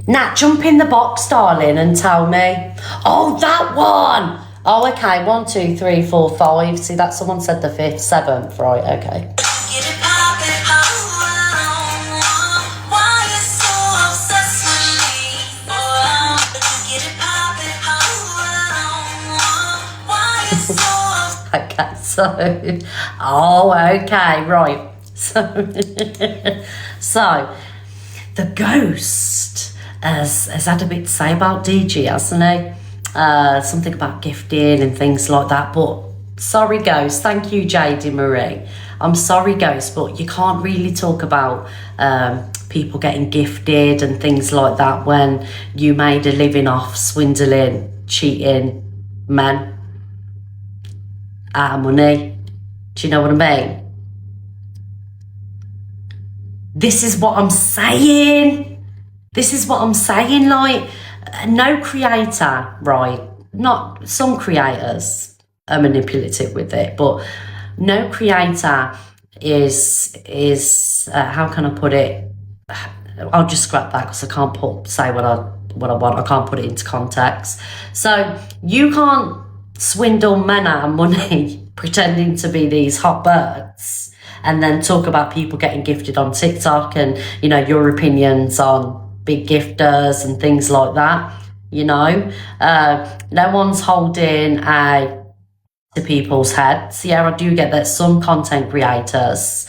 Nat, jump in the box, darling, and tell me. Oh, that one! Oh, okay, 1, 2, 3, 4, 5. See, that someone said the 5th, 7th, right, okay. Okay, so, okay, right. So, the ghost has had a bit to say about DG, hasn't he? Something about gifting and things like that. But sorry, Ghost. Thank you, JD Marie. I'm sorry, Ghost, but you can't really talk about people getting gifted and things like that when you made a living off swindling, cheating men out of money. Do you know what I mean? This is what I'm saying. This is what I'm saying. Like, no creator, right? Not some creators are manipulative with it, but no creator is how can I put it? I'll just scrap that because I can't say what I want. I can't put it into context. So you can't swindle men out of money pretending to be these hot birds and then talk about people getting gifted on TikTok and, you know, your opinions on big gifters and things like that. You know, no one's holding a to people's heads. Yeah, I do get that some content creators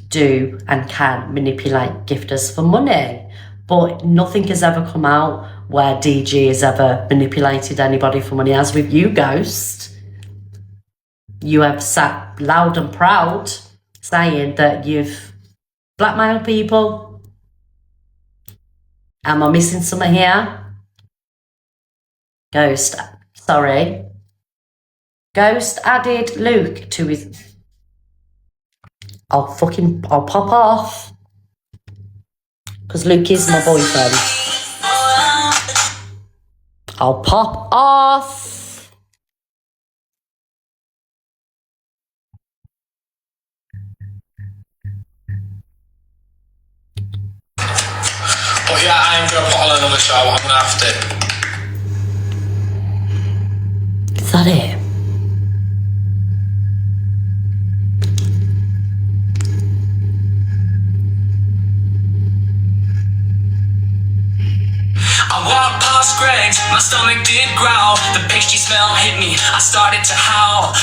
do and can manipulate gifters for money, but nothing has ever come out where DG has ever manipulated anybody for money. As with you, Ghost, you have sat loud and proud saying that you've blackmailed people. Am I missing something here? Ghost, sorry. Ghost added Luke to his... I'll pop off. Because Luke is my boyfriend. I'll pop off. But yeah, I'm going to put on another show. I'm going to have to. Is that it? I walked past Greg's, my stomach did growl. The pastry smell hit me, I started to howl.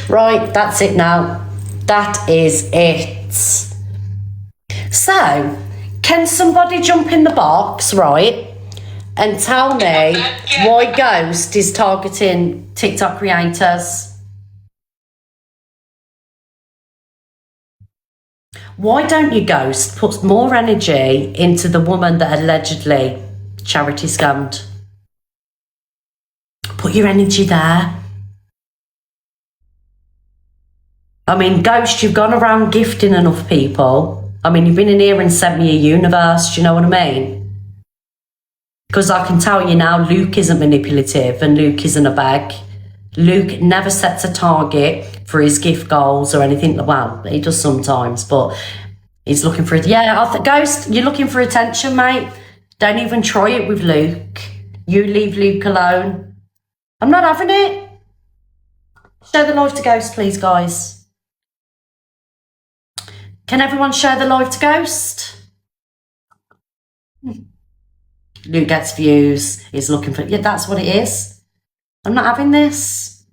Right, that's it now. That is it. So, can somebody jump in the box, right, and tell me why Ghost is targeting TikTok creators? Why don't you, Ghost, put more energy into the woman that allegedly charity scammed? Put your energy there. I mean, Ghost, you've gone around gifting enough people. I mean, you've been in here and sent me a universe, do you know what I mean? Because I can tell you now, Luke isn't manipulative and Luke isn't a bag. Luke never sets a target for his gift goals or anything. Well, he does sometimes, but he's looking for it. Yeah, Ghost, you're looking for attention, mate. Don't even try it with Luke. You leave Luke alone. I'm not having it. Show the live to Ghost, please, guys. Can everyone share the live to Ghost? Luke gets views. He's looking for... Yeah, that's what it is. I'm not having this.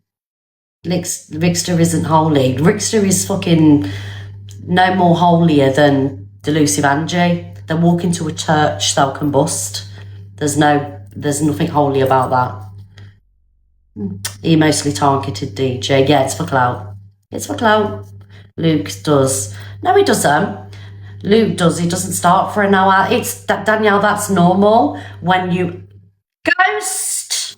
Rickster isn't holy. Rickster is fucking no more holier than Delusive Angie. They walk into a church, they'll combust. There's nothing holy about that. He mostly targeted DJ. Yeah, it's for clout. It's for clout. Luke does. No, he doesn't. Luke does. He doesn't start for an hour. It's that, Danielle, that's normal when you... Ghost!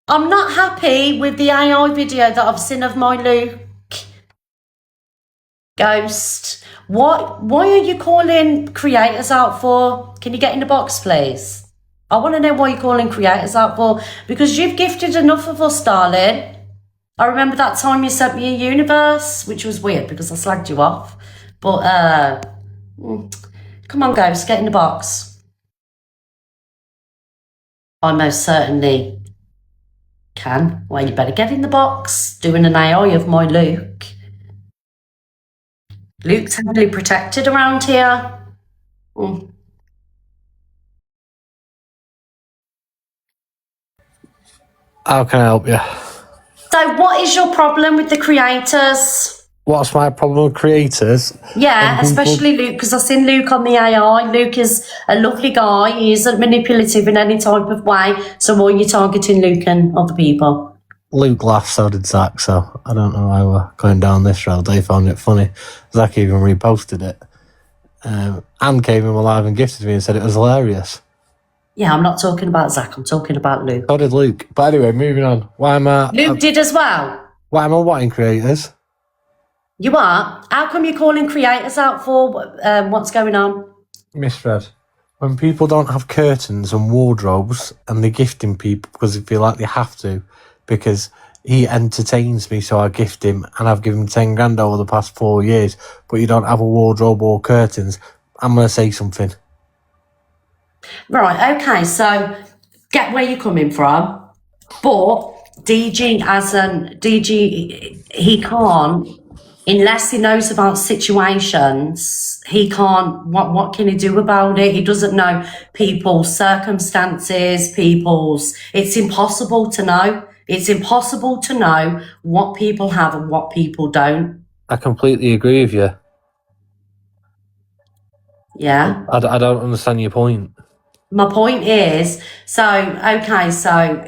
I'm not happy with the AI video that I've seen of my Luke. Ghost. Why are you calling creators out for? Can you get in the box, please? I want to know why you're calling creators out for. Because you've gifted enough of us, darling. I remember that time you sent me a universe, which was weird because I slagged you off. But, come on, Ghost, get in the box. I most certainly can. Well, you better get in the box. Doing an AI of my Luke. Luke's heavily protected around here. How can I help you? So what is your problem with the creators? What's my problem with creators? Yeah, especially Luke, because I've seen Luke on the AI. Luke is a lovely guy. He isn't manipulative in any type of way. So why are you targeting Luke and other people? Luke laughed, so did Zach, so I don't know why we're going down this road. They found it funny. Zach even reposted it. Anne came in alive and gifted me and said it was hilarious. Yeah, I'm not talking about Zach. I'm talking about Luke. So did Luke. But anyway, moving on. Why am I... Luke did as well. Why am I wanting creators? You are? How come you're calling creators out for? What's going on? Misread. When people don't have curtains and wardrobes and they're gifting people because they feel like they have to, because he entertains me, so I gift him, and I've given him 10 grand over the past 4 years, but you don't have a wardrobe or curtains, I'm going to say something. Right, okay, so get where you're coming from, but DG, he can't, unless he knows about situations, he can't, what can he do about it? He doesn't know people's circumstances, it's impossible to know. It's impossible to know what people have and what people don't. I completely agree with you. Yeah? I don't understand your point. My point is, so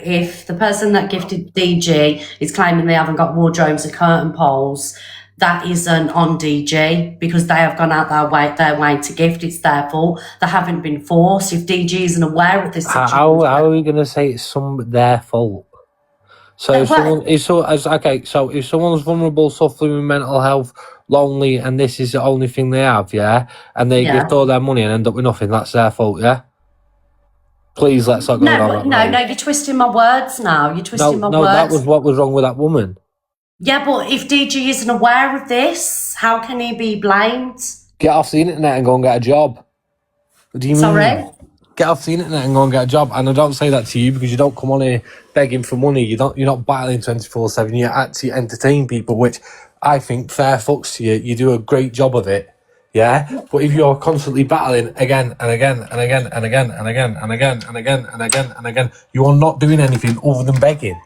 if the person that gifted DG is claiming they haven't got wardrobes and curtain poles, that isn't on DG because they have gone out their way to gift. It's their fault. They haven't been forced. If DG isn't aware of this situation... How are we going to say it's their fault? So if someone's vulnerable, suffering with mental health, lonely, and this is the only thing they have, yeah, and they gift all their money and end up with nothing, that's their fault, yeah? Please, let's not go down that road. No, you're twisting my words now. You're twisting my words. No, that was what was wrong with that woman. Yeah, but if DG isn't aware of this, how can he be blamed? Get off the internet and go and get a job. What do you mean? Sorry? Get off the internet and go and get a job. And I don't say that to you because you don't come on here begging for money. You're not battling 24/7. You actually entertain people, which I think fair fucks to you. You do a great job of it. Yeah? But if you're constantly battling again and again and again and again and again and again and again and again and again, you are not doing anything other than begging.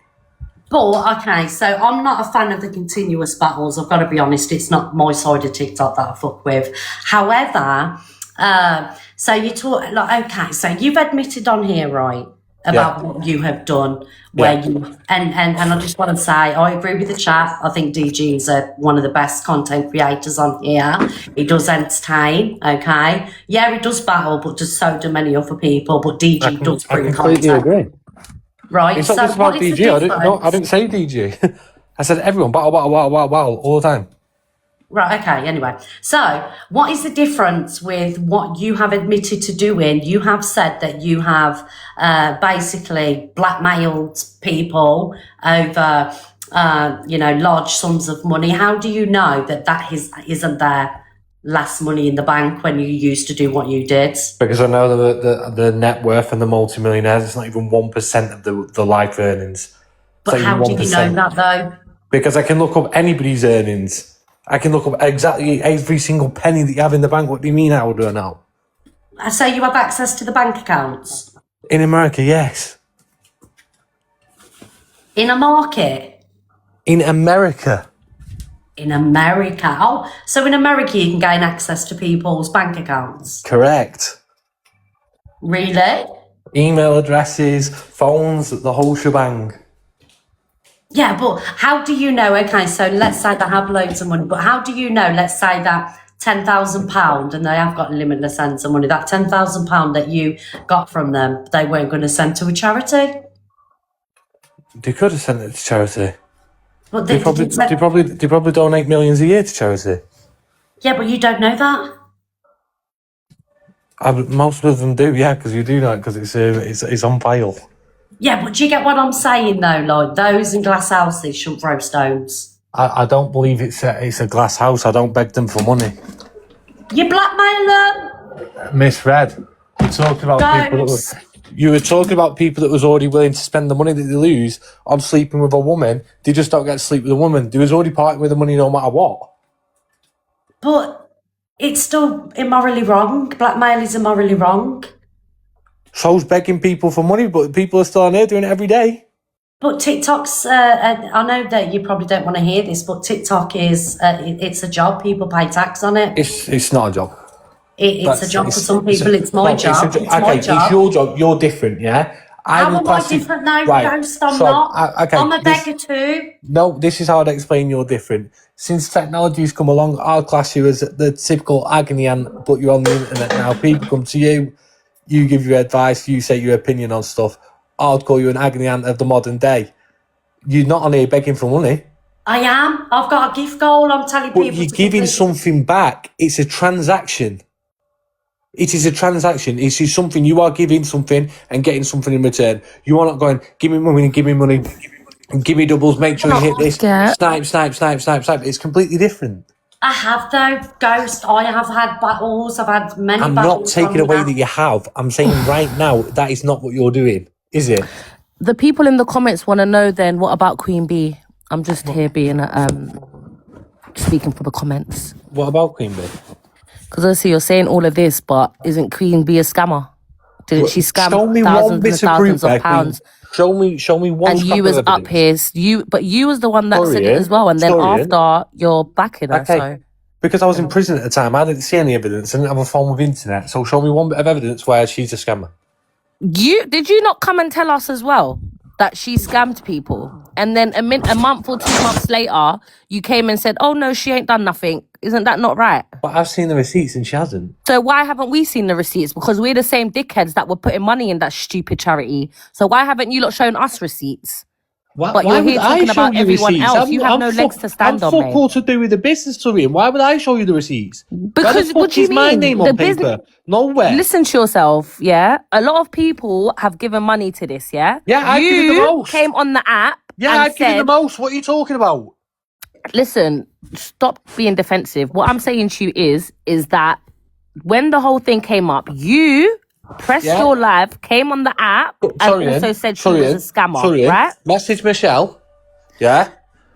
But, okay, so I'm not a fan of the continuous battles. I've got to be honest. It's not my side of TikTok that I fuck with. However, so you talk, okay, so you've admitted on here, right, about what you have done, where you, and I just want to say, I agree with the chat. I think DG is one of the best content creators on here. He does entertain, okay? Yeah, he does battle, but just so do many other people, but DG does bring content. I completely agree. Right, it's not just about DG. I didn't say DG. I said everyone, battle, all the time. Right, okay, anyway. So, what is the difference with what you have admitted to doing? You have said that you have basically blackmailed people over, large sums of money. How do you know that isn't their last money in the bank when you used to do what you did? Because I know the net worth and the multimillionaires, it's not even 1% of the life earnings. But how do you know that, though? Because I can look up anybody's earnings. I can look up exactly every single penny that you have in the bank. What do you mean how do I know? So you have access to the bank accounts? In America, yes. In a market? In America. In America. Oh, so in America you can gain access to people's bank accounts? Correct. Really? Email addresses, phones, the whole shebang. Yeah, but how do you know? Okay, so let's say they have loads of money, but how do you know, let's say that £10,000 and they have got limitless ends of money, that £10,000 that you got from them, they weren't going to send to a charity? They could have sent it to charity. But they probably donate millions a year to charity. Yeah, but you don't know that. Most of them do, yeah, because you do that because it's on file. Yeah, but do you get what I'm saying though? Like those in glass houses shouldn't throw stones. I don't believe it's a glass house. I don't beg them for money. You blackmail them. Misread. You were talking about people that was already willing to spend the money that they lose on sleeping with a woman. They just don't get to sleep with a woman. They was already parting with the money no matter what. But it's still immorally wrong. Blackmail is immorally wrong. So's begging people for money, but people are still on here doing it every day. But TikTok's, I know that you probably don't want to hear this, but TikTok is, it's a job. People pay tax on it. It's not a job. It's a job for some people. It's my job. It's my job. It's your job. You're different, yeah? How am I different now? Ghost, I'm not. I'm a beggar too. No, this is how I'd explain you're different. Since technology's come along, I'll class you as the typical agony aunt, but you're on the internet now. People come to you, you give your advice, you say your opinion on stuff. I'll call you an agony aunt of the modern day. You're not on here begging for money. I am. I've got a gift goal. I'm telling people. But you're giving something back. It's a transaction. It is a transaction. It is something you are giving something and getting something in return. You are not going, give me money, give me doubles, make sure you hit this. Snipe. It's completely different. I have though, Ghost. I have had battles. I've had many I'm battles. not taking away that you have. I'm saying right now, that is not what you're doing, is it? The people in the comments want to know then, what about Queen Bee? I'm just here being, speaking for the comments. What about Queen Bee? Because obviously you're saying all of this, but isn't Queen Bee a scammer? Didn't she scam thousands and thousands of pounds? Show me one. And you was up here, but you was the one that said it as well. And then after, you're backing her. Okay. So. Because I was in prison at the time, I didn't see any evidence. I didn't have a phone with internet. So show me one bit of evidence where she's a scammer. Did you not come and tell us as well that she scammed people? And then a month or 2 months later, you came and said, oh no, she ain't done nothing. Isn't that not right? But I've seen the receipts and she hasn't. So why haven't we seen the receipts? Because we're the same dickheads that were putting money in that stupid charity. So why haven't you lot shown us receipts? But you're here talking about everyone else. You have no legs to stand on, mate. Fuck all to do with the business, Turian. Why would I show you the receipts? Because what do you mean? My name on paper? Nowhere. Listen to yourself, yeah? A lot of people have given money to this, yeah? Yeah, I've given the most. You came on the app. Yeah, I've given the most. What are you talking about? Listen, stop being defensive. What I'm saying to you is that when the whole thing came up, you pressed your live, came on the app, and also said she was a scammer, right? Message Michelle. Yeah?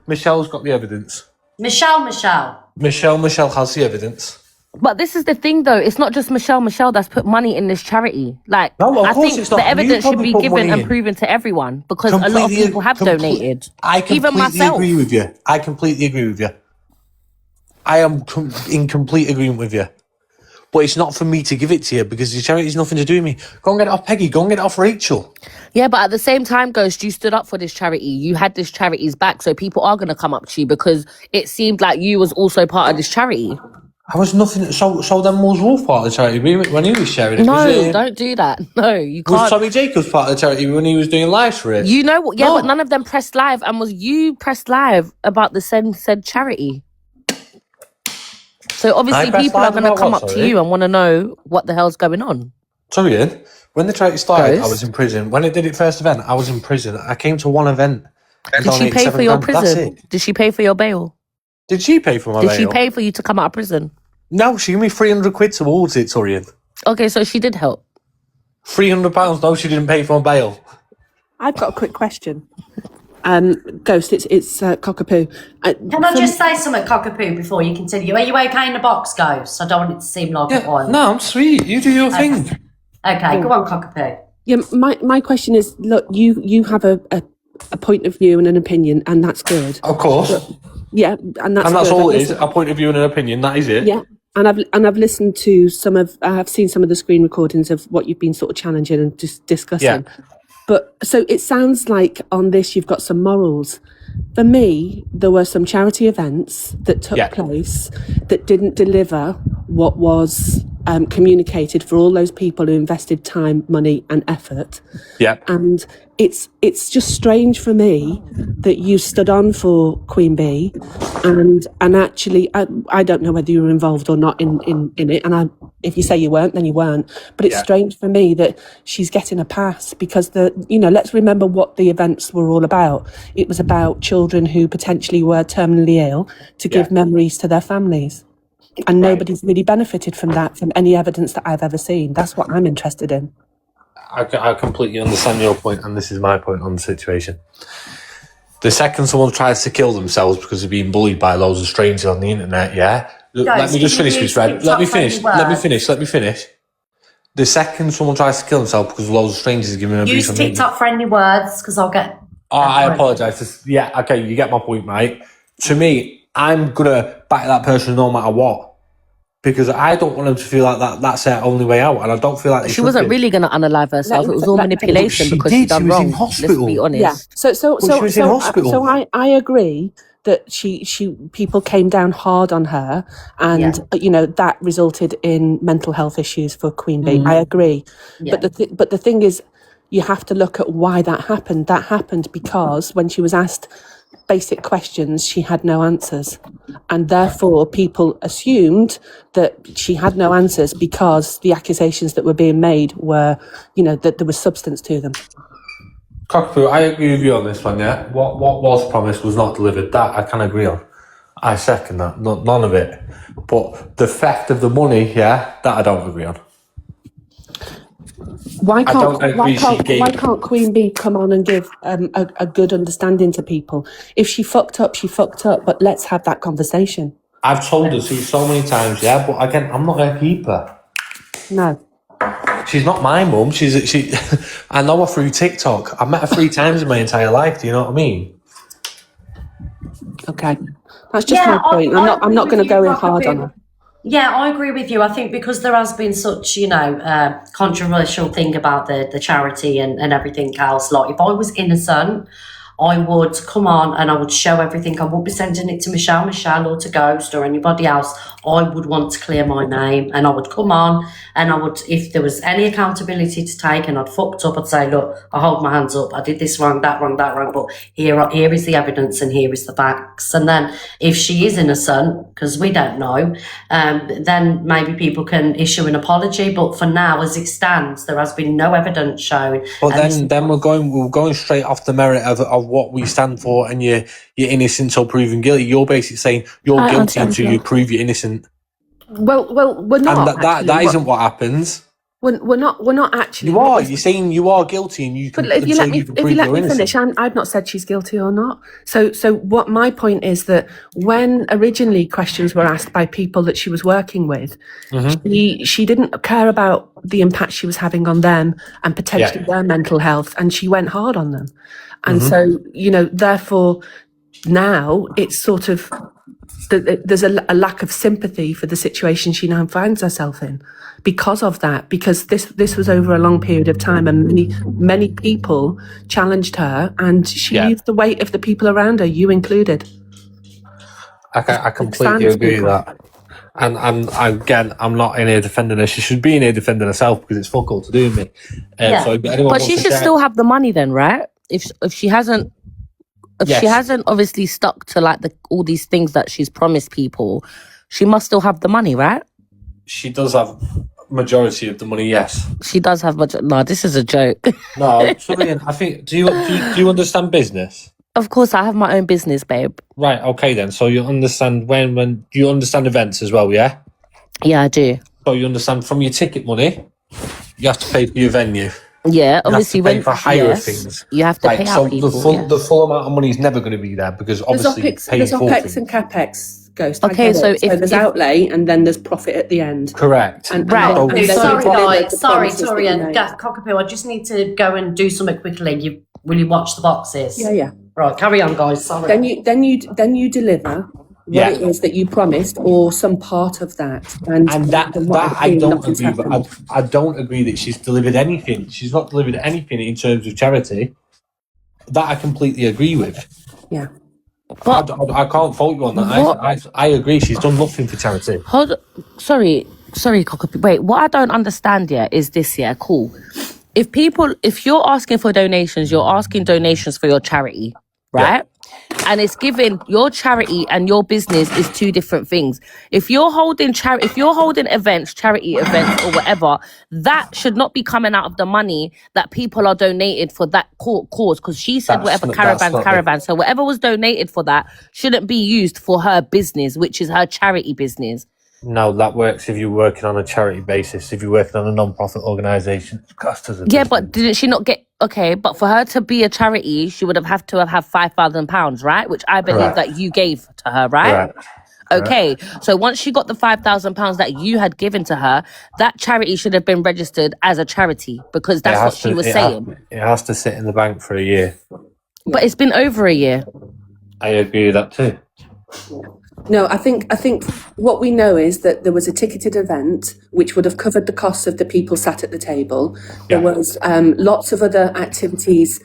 Michelle's got the evidence. Michelle has the evidence. But this is the thing, though. It's not just Michelle that's put money in this charity. Like, no, I think the evidence should be given and proven to everyone because a lot of people have donated. Even myself. Agree with you. I completely agree with you. I am in complete agreement with you. But it's not for me to give it to you because the charity has nothing to do with me. Go and get it off Peggy. Go and get it off Rachel. Yeah, but at the same time, Ghost, you stood up for this charity. You had this charity's back, so people are going to come up to you because it seemed like you was also part of this charity. I was nothing. So then was Wolf part of the charity when he was sharing it? No, don't do that. No, you can't. Was Tommy Jacobs part of the charity when he was doing lives for it? You know what? Yeah, but none of them pressed live. And was you pressed live about the said charity? So obviously people are going to come up to you and want to know what the hell's going on. Sorry, Ian. When the charity started, I was in prison. When it did its first event, I was in prison. I came to one event. Did she pay for your prison? Did she pay for your bail? Did she pay for my bail? Did she pay for you to come out of prison? No, she gave me 300 quid towards it, Torian. Okay, so she did help. £300? No, she didn't pay for my bail. I've got a quick question. Ghost, it's Cockapoo. Can I just say something, Cockapoo, before you continue? Are you okay in the box, Ghost? I don't want it to seem like a while. No, I'm sweet. You do your thing. Okay, go on, Cockapoo. Yeah, my question is, look, you have a point of view and an opinion, and that's good. Of course. Yeah, and that's good. All it is, a point of view and an opinion. That is it. Yeah, and I've listened to I've seen some of the screen recordings of what you've been sort of challenging and just discussing. Yeah. But so it sounds like on this you've got some morals. For me, there were some charity events that took place that didn't deliver what was communicated for all those people who invested time, money and effort. Yeah. And it's just strange for me that you stood on for Queen Bee and actually I don't know whether you were involved or not in it, and if you say you weren't, then you weren't. But it's strange for me that she's getting a pass because let's remember what the events were all about. It was about children who potentially were terminally ill to give memories to their families. And nobody's really benefited from that, from any evidence that I've ever seen. That's what I'm interested in. I completely understand your point, and this is my point on the situation. The second someone tries to kill themselves because they're being bullied by loads of strangers on the internet, let me just finish this, Red. Let me finish. The second someone tries to kill themselves because loads of strangers are giving them abuse use TikTok friendly words because I'll get I apologise. Yeah, okay, you get my point, mate. To me, I'm gonna back that person no matter what. Because I don't want them to feel like that's their only way out, and I don't feel like she wasn't really going to unalive herself. It was all manipulation because she done wrong. Let's be honest. Yeah. So I agree that people came down hard on her, and you know that resulted in mental health issues for Queen Bee. I agree, but the thing is, you have to look at why that happened. That happened because when she was asked basic questions, she had no answers, and therefore people assumed that she had no answers because the accusations that were being made were, you know, that there was substance to them. Cockapoo, I agree with you on this one, yeah? What was promised was not delivered. That I can agree on. I second that. None of it. But the theft of the money, yeah, that I don't agree on. Why can't Queen Bee come on and give a good understanding to people? If she fucked up, she fucked up, but let's have that conversation. I've told her so many times, yeah, but again, I'm not her keeper. No. She's not my mum. She. I know her through TikTok. I've met her 3 times in my entire life. Do you know what I mean? Okay, that's just my point. I'm not going to go in hard on her. Yeah, I agree with you. I think because there has been such, you know, controversial thing about the charity and everything else. Like, if I was innocent, I would come on and I would show everything. I wouldn't be sending it to Michelle or to Ghost or anybody else. I would want to clear my name, and I would come on and I would, if there was any accountability to take and I'd fucked up, I'd say, look, I hold my hands up. I did this wrong, that wrong, but here is the evidence and here is the facts. And then if she is innocent, because we don't know, then maybe people can issue an apology. But for now, as it stands, there has been no evidence shown. But then we're going straight off the merit of what we stand for, and you're innocent until proven guilty. You're basically saying you're guilty until you prove you're innocent. Well, we're not. And that isn't what happens. We're not actually. You are. You're saying you are guilty, and you can. But if you let me finish, I've not said she's guilty or not. So what my point is that when originally questions were asked by people that she was working with, she didn't care about the impact she was having on them and potentially their mental health, and she went hard on them. And so, you know, therefore, now it's sort of there's a lack of sympathy for the situation she now finds herself in because of that, because this was over a long period of time, and many people challenged her, and she used the weight of the people around her, you included. I completely agree with that. And again, I'm not in here defending her. She should be in here defending herself because it's fuck all to do with me. So but she should still have the money then, right? If she hasn't she hasn't obviously stuck to like all these things that she's promised people, she must still have the money, right? She does have majority of the money, yes. She does have no, this is a joke. No, sorry, I think do you understand business? Of course, I have my own business, babe. Right, okay then. So you understand when do you understand events as well, yeah? Yeah, I do. So you understand from your ticket money, you have to pay for your venue. Yeah, obviously when for higher things, you have to pay out people. The full amount of money is never going to be there because obviously there's OPEX and CapEx. Ghost. Okay, so there's outlay and then there's profit at the end. Correct. And sorry, guys. Sorry, Torian. Cockapoo, I just need to go and do something quickly. Will you watch the boxes? Yeah. Right, carry on, guys. Sorry. Then you deliver what it is that you promised, or some part of that. And that I don't agree with. I don't agree that she's delivered anything. She's not delivered anything in terms of charity. That I completely agree with. Yeah. I can't fault you on that. I agree. She's done nothing for charity. Sorry, Cockapoo. Wait, what I don't understand is this. Yeah, cool. If you're asking for donations, you're asking donations for your charity, right? Yeah. And it's given your charity and your business is two different things. If you're holding events, charity events or whatever, that should not be coming out of the money that people are donated for that cause. Because she said caravan. So whatever was donated for that shouldn't be used for her business, which is her charity business. No, that works if you're working on a charity basis. If you're working on a non-profit organisation, it's classed as a business. But didn't she not get... Okay, but for her to be a charity, she would have had to have £5,000, right? Which I believe that you gave to her, right? Correct. Okay, so once she got the £5,000 that you had given to her, that charity should have been registered as a charity because that's what she was saying. It has to sit in the bank for a year. But it's been over a year. I agree with that too. No, I think what we know is that there was a ticketed event which would have covered the costs of the people sat at the table. There was lots of other activities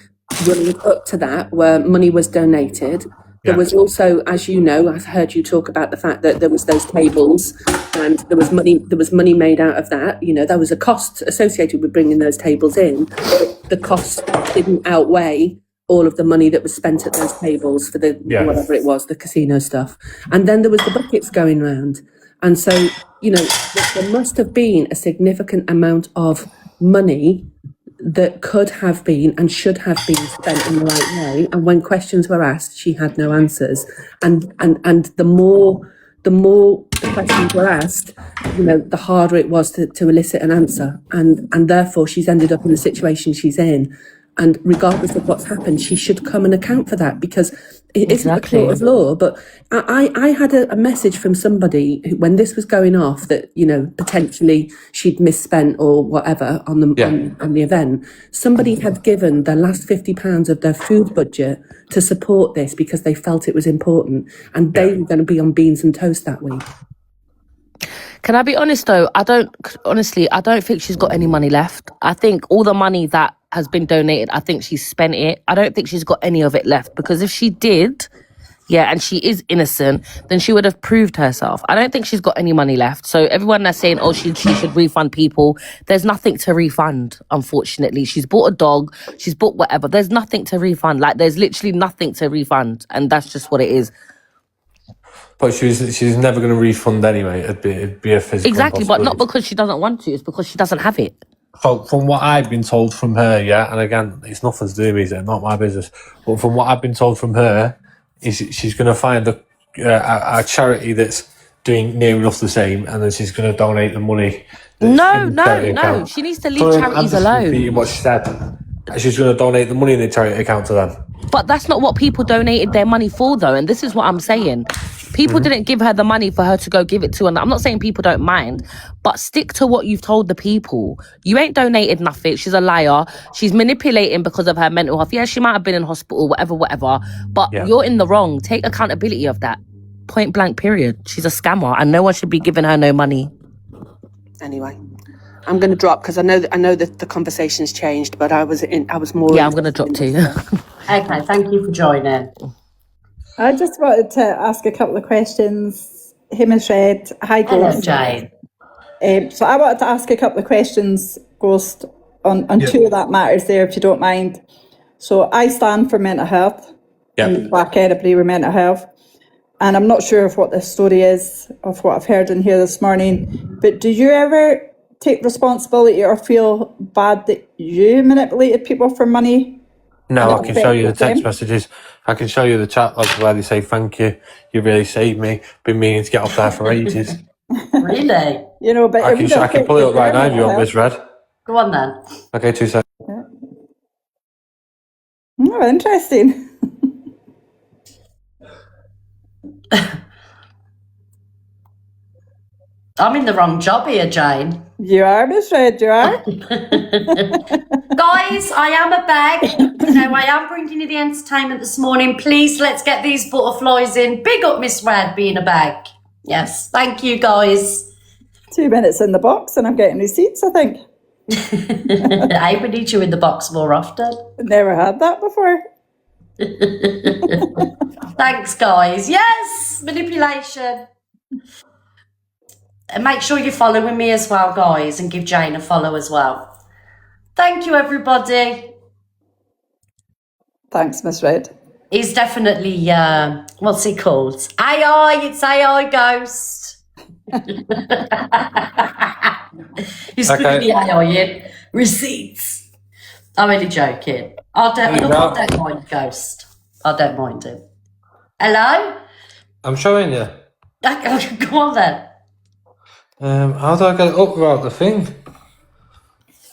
running up to that where money was donated. There was also, as you know, I've heard you talk about the fact that there was those tables and there was money made out of that. You know, there was a cost associated with bringing those tables in. The cost didn't outweigh all of the money that was spent at those tables for the whatever it was, the casino stuff. And then there was the buckets going round. And so, you know, there must have been a significant amount of money that could have been and should have been spent in the right way. And when questions were asked, she had no answers. And the more the questions were asked, you know, the harder it was to elicit an answer. And therefore she's ended up in the situation she's in. And regardless of what's happened, she should come and account for that, because it isn't a court of law. But I had a message from somebody when this was going off that, you know, potentially she'd misspent or whatever on the event. Somebody had given the last £50 of their food budget to support this because they felt it was important, and they were going to be on beans and toast that week. Can I be honest though? I don't think she's got any money left. I think all the money that has been donated, I think she's spent it. I don't think she's got any of it left, because if she did, and she is innocent, then she would have proved herself. I don't think she's got any money left. So everyone that's saying, oh, she should refund people, there's nothing to refund, unfortunately. She's bought a dog, she's bought whatever. There's nothing to refund. Like, there's literally nothing to refund. And that's just what it is. But she's never going to refund anyway. It'd be a physical Exactly, but not because she doesn't want to. It's because she doesn't have it. So from what I've been told from her, and again, it's nothing to do with me, it's not my business. But from what I've been told from her, is she's going to find a charity that's doing near enough the same, and then she's going to donate the money. No. She needs to leave charities alone. Repeating what she said. She's going to donate the money in the charity account to them. But that's not what people donated their money for, though. And this is what I'm saying. People didn't give her the money for her to go give it to. And I'm not saying people don't mind, but stick to what you've told the people. You ain't donated nothing. She's a liar. She's manipulating because of her mental health. Yeah, she might have been in hospital, whatever. But you're in the wrong. Take accountability of that. Point blank, period. She's a scammer, and no one should be giving her no money. Anyway, I'm going to drop, because I know that the conversation's changed, but I was more. Yeah, I'm going to drop too. Okay, thank you for joining. I just wanted to ask a couple of questions. Hamish Red, hi Ghost. Hello, Jane. So I wanted to ask a couple of questions, Ghost, on two of that matters there, if you don't mind. So I stand for mental health. And back everybody with mental health. And I'm not sure of what this story is, of what I've heard in here this morning, but do you ever take responsibility or feel bad that you manipulated people for money? No, I can show you the text messages. I can show you the chat logs where they say, thank you, you really saved me. Been meaning to get off there for ages. Really? You know, but I can pull it up right now if you want, Miss Red. Go on then. Okay, 2 seconds. Oh, interesting. I'm in the wrong job here, Jane. You are, Miss Red, you are. Guys, I am a bag. So I am bringing you the entertainment this morning. Please, let's get these butterflies in. Big up Miss Red being a bag. Yes, thank you, guys. 2 minutes in the box and I'm getting receipts, I think. I would need you in the box more often. Never had that before. Thanks, guys. Yes, manipulation. And make sure you're following me as well, guys, and give Jane a follow as well. Thank you, everybody. Thanks, Miss Red. He's definitely, what's he called? AI, it's AI Ghost. He's putting the AI in. Receipts. I'm only joking. I don't mind Ghost. I don't mind him. Hello? I'm showing you. Go on then. How do I get it up without the thing?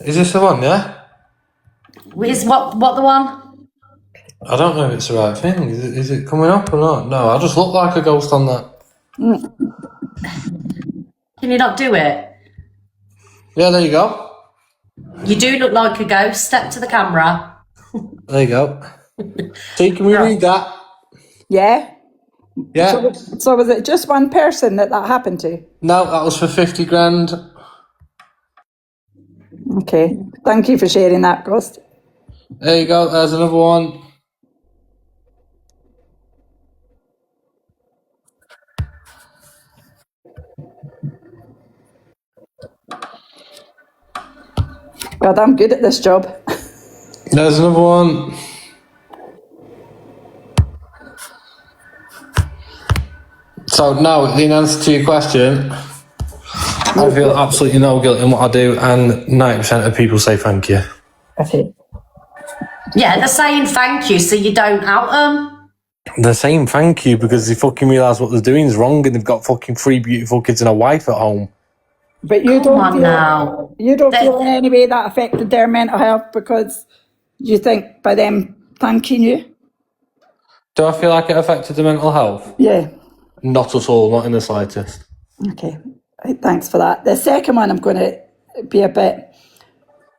Is this the one, yeah? Is what the one? I don't know if it's the right thing. Is it coming up or not? No, I just look like a ghost on that. Can you not do it? Yeah, there you go. You do look like a ghost. Step to the camera. There you go. See, can we read that? Yeah. Yeah. So was it just one person that happened to? No, that was for 50 grand. Okay. Thank you for sharing that, Ghost. There you go. There's another one. God, I'm good at this job. There's another one. So now, in answer to your question, I feel absolutely no guilt in what I do, and 90% of people say thank you. Okay. Yeah, they're saying thank you so you don't out them. They're saying thank you because they fucking realise what they're doing is wrong and they've got fucking 3 beautiful kids and a wife at home. But you Come on now. You don't feel in any way that affected their mental health because you think by them thanking you? Do I feel like it affected the mental health? Yeah. Not at all, not in the slightest. Okay. Right, thanks for that. The second one I'm going to be a bit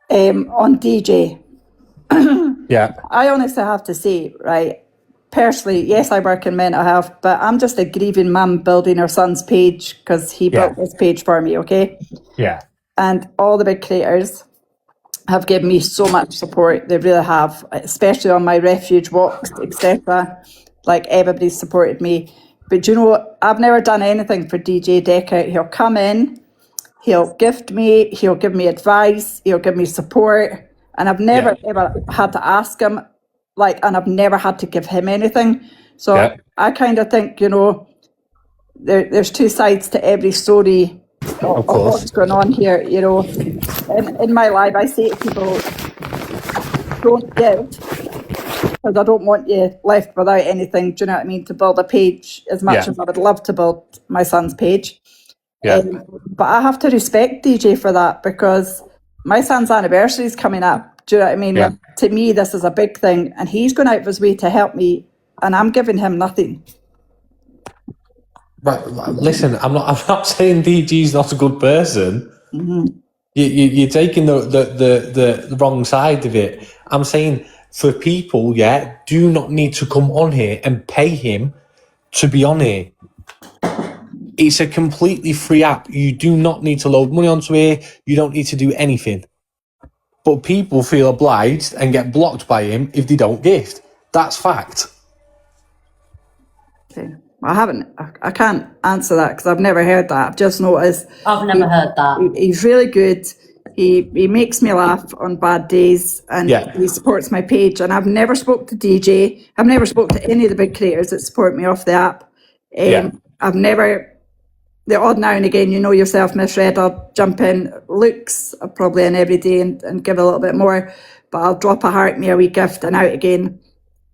on DJ. Yeah. I honestly have to say, right, personally, yes, I work in mental health, but I'm just a grieving mum building her son's page because he built this page for me, okay? Yeah. And all the big creators have given me so much support. They really have, especially on my refuge walks, etc. Like, everybody's supported me. But you know, I've never done anything for DJ Decker. He'll come in, he'll gift me, he'll give me advice, he'll give me support. And I've never, ever had to ask him, like, and I've never had to give him anything. So I kind of think, you know, there's two sides to every story of what's going on here. You know, in my life, I say to people, don't give, because I don't want you left without anything, do you know what I mean, to build a page as much as I would love to build my son's page. But I have to respect DJ for that because my son's anniversary is coming up. Do you know what I mean? Like, to me, this is a big thing, and he's going out of his way to help me, and I'm giving him nothing. Right, listen, I'm not saying DG's not a good person. Mm-hmm. You're taking the wrong side of it. I'm saying for people, do not need to come on here and pay him to be on here. It's a completely free app. You do not need to load money onto here. You don't need to do anything. But people feel obliged and get blocked by him if they don't gift. That's fact. Okay. I can't answer that because I've never heard that. I've just noticed. I've never heard that. He's really good. He makes me laugh on bad days, and he supports my page. And I've never spoke to DJ. I've never spoke to any of the big creators that support me off the app. I've never. The odd now and again, you know yourself, Miss Red, I'll jump in. Luke's probably in every day and give a little bit more, but I'll drop a heart, me a wee gift, and out again.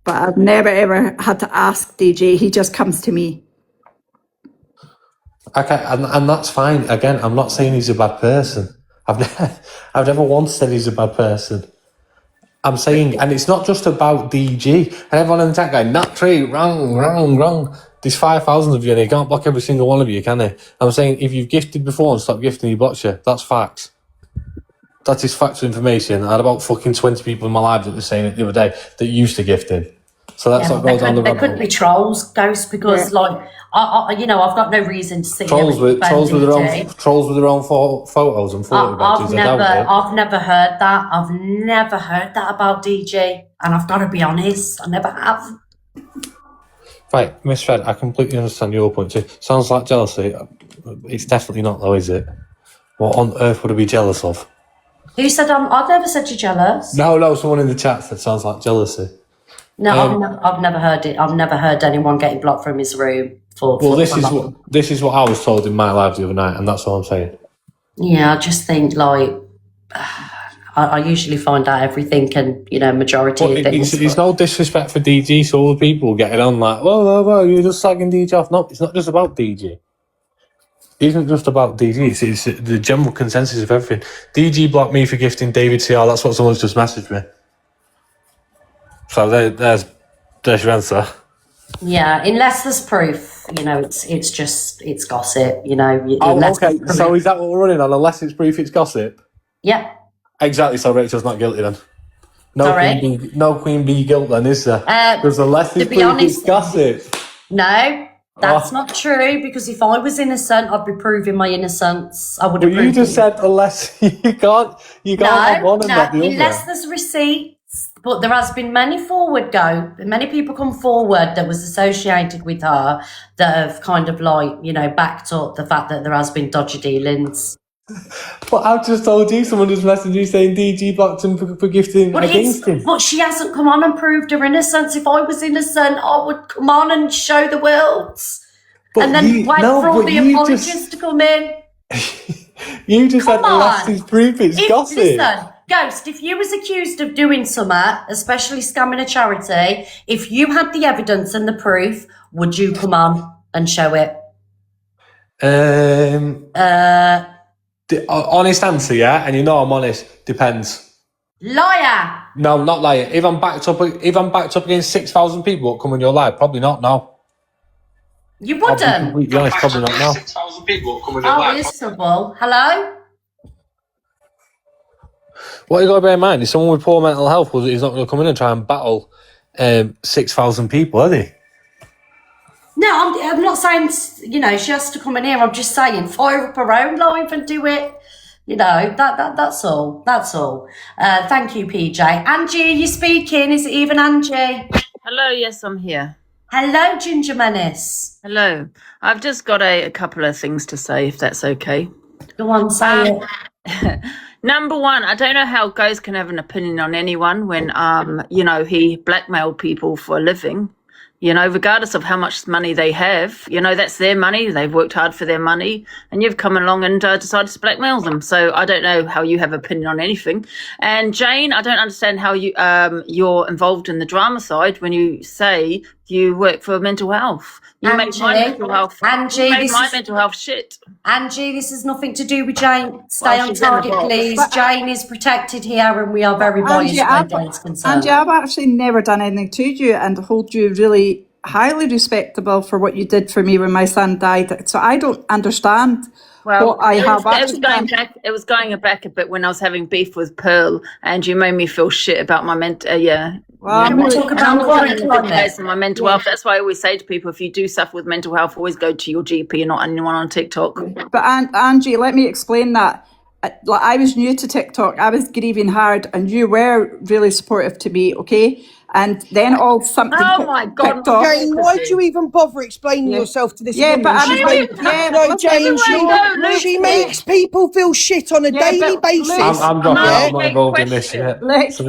But I've never ever had to ask DJ. He just comes to me. Okay, and that's fine. Again, I'm not saying he's a bad person. I've never once said he's a bad person. I'm saying, and it's not just about DG. And everyone in the chat going, not true, wrong. There's 5,000 of you and he can't block every single one of you, can he? I'm saying, if you've gifted before and stopped gifting, he blocks you. That's facts. That is factual information. I had about fucking 20 people in my life that were saying it the other day that used to gifting. So that's not going down the There rabbit could hole. be trolls, Ghost, because like I you know, I've got no reason to sit Trolls here with their own photos and photo badges. I've never heard that. I've never heard that about DJ, and I've got to be honest, I never have. Right, Miss Fred, I completely understand your point too. Sounds like jealousy. It's definitely not, though, is it? What on earth would I be jealous of? Who said I've never said you're jealous. No, someone in the chat said sounds like jealousy. No, I've never heard it. I've never heard anyone getting blocked from his room for. Well, this is what I was told in my life the other night, and that's what I'm saying. Yeah, I just think like I usually find out everything, and you know, majority of things. It's no disrespect for DG, so all the people getting on like, well, you're just slagging DG off. No, it's not just about DG. It isn't just about DG. It's the general consensus of everything. DG blocked me for gifting David CR. That's what someone's just messaged me. So there's your answer. Yeah, unless there's proof, you know, it's gossip, you know. Okay. So is that what we're running on? Unless it's proof, it's gossip. Yep. Exactly. So Rachel's not guilty then. Sorry? No Queen Bee guilt then, is there? Because unless to it's be honest, gossip. no, that's not true. Because if I was innocent, I'd be proving my innocence. I would have. But you just said unless you can't have one and not the other. Unless there's receipts. But there has been many people come forward that was associated with her that have kind of backed up the fact that there has been dodgy dealings. But I've just told you, someone just messaged you saying DG blocked him for gifting against him. But she hasn't come on and proved her innocence. If I was innocent, I would come on and show the world. And then wait for all the apologies to come in. You just said unless it's proof, it's gossip. Listen, Ghost, if you was accused of doing something, especially scamming a charity, if you had the evidence and the proof, would you come on and show it? The honest answer, yeah, and I'm honest. Depends. Liar. No, not liar. If I'm backed up against 6,000 people, what come in your life? Probably not. No. You wouldn't. I'll be completely honest. Probably not. No. 6,000 people what come in your life. Reasonable. Hello. What you got to bear in mind is someone with poor mental health. He's not going to come in and try and battle 6,000 people, are they? No, I'm not saying, she has to come in here. I'm just saying, fire up her own life and do it. That's all. That's all. Thank you, PJ. Angie, are you speaking? Is it even Angie? Hello, yes, I'm here. Hello, Ginger Menace. Hello. I've just got a couple of things to say, if that's okay. Go on, say it. Number one, I don't know how Ghost can have an opinion on anyone when, he blackmailed people for a living. Regardless of how much money they have, that's their money. They've worked hard for their money, and you've come along and decided to blackmail them. So I don't know how you have an opinion on anything. And Jane, I don't understand how you're involved in the drama side when you say you work for mental health. You make my mental health. Angie, mental health shit. Angie, this has nothing to do with Jane. Stay on target, please. Jane is protected here, and we are very biased where Jane's concerned. Angie, I've actually never done anything to you, and hold you really highly respectable for what you did for me when my son died. So I don't understand what I have actually done. It was going back a bit when I was having beef with Pearl, and you made me feel shit about my mental. Well, my mental health. That's why I always say to people, if you do suffer with mental health, always go to your GP and not anyone on TikTok. But Angie, let me explain that. I was new to TikTok. I was grieving hard, and you were really supportive to me, okay? And then something. Oh my God, Jane, why do you even bother explaining yourself to this woman? But Jane, she makes people feel shit on a daily basis. I'm not involved in this yet. Angie,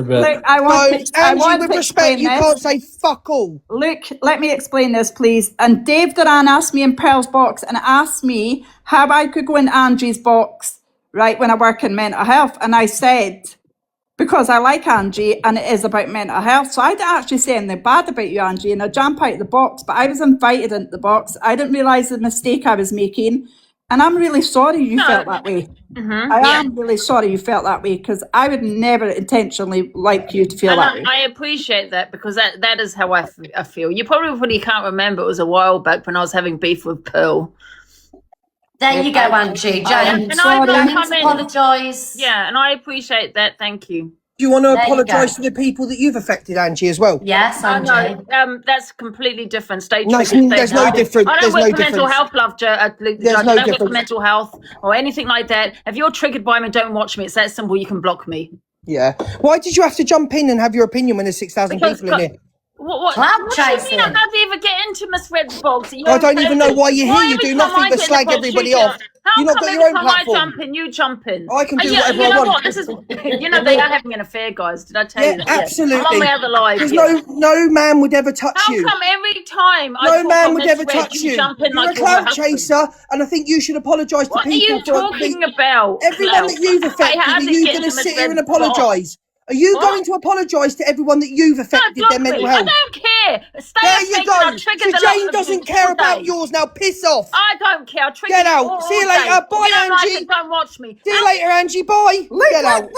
with respect, you can't say fuck all. Look, let me explain this, please. And Dave Duran asked me in Pearl's box and asked me how I could go in Angie's box, right, when I work in mental health. And I said, because I like Angie and it is about mental health. So I didn't actually say anything bad about you, Angie, and I jump out of the box, but I was invited into the box. I didn't realise the mistake I was making. And I'm really sorry you felt that way. I am really sorry you felt that way, because I would never intentionally like you to feel that way. I appreciate that, because that is how I feel. You probably can't remember. It was a while back when I was having beef with Pearl. There you go, Angie. Jane, apologise. Yeah, and I appreciate that. Thank you. Do you want to apologise to the people that you've affected, Angie, as well? Yes, Angie. No, that's completely different. There's no difference. I don't work for mental health, love. I don't work for mental health or anything like that. If you're triggered by me, don't watch me. It's that simple. You can block me. Yeah. Why did you have to jump in and have your opinion when there's 6,000 people in here? What do you mean? How do you ever get into Miss Red's box? I don't even know why you're here. You do nothing but slag everybody off. You've not got your own platform. I jump in, you jump in. I can do whatever I want. This is, they are having an affair, guys. Did I tell you that? Absolutely. I'm on my other live. There's no man would ever touch you. How come every time no man would ever touch you? You're a clout chaser, and I think you should apologise to people. What are you talking about? Everyone that you've affected, are you going to sit here and apologise? Are you going to apologise to everyone that you've affected their mental health? I don't care. There you go. So Jane doesn't care about yours now. Piss off. I don't care. Get out. See you later. Bye, Angie. Don't watch me. See you later, Angie. Bye. Get out.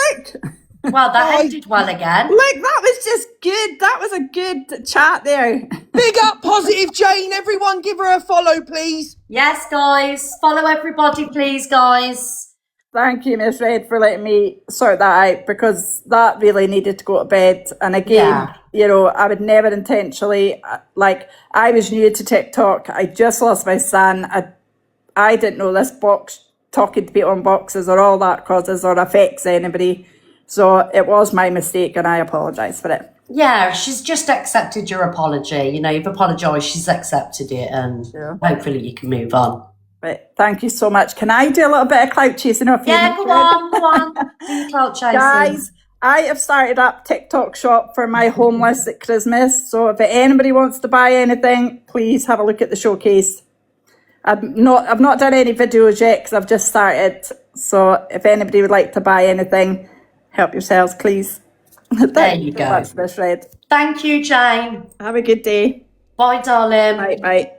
Well, that ended well again. Look, that was just good. That was a good chat there. Big up, positive Jane. Everyone give her a follow, please. Yes, guys. Follow everybody, please, guys. Thank you, Miss Red, for letting me sort that out, because that really needed to go to bed. And again, you know, I would never intentionally, like, I was new to TikTok. I just lost my son. I didn't know this box, talking to people on boxes or all that causes or affects anybody. So it was my mistake and I apologise for it. Yeah, she's just accepted your apology. You know, you've apologised, she's accepted it, and hopefully you can move on. Right, thank you so much. Can I do a little bit of clout chasing? Go on. Do clout chasing. Guys, I have started up TikTok shop for my homeless at Christmas. So if anybody wants to buy anything, please have a look at the showcase. I've not done any videos yet because I've just started. So if anybody would like to buy anything, help yourselves, please. There you go. That's Miss Red. Thank you, Jane. Have a good day. Bye, darling. Bye.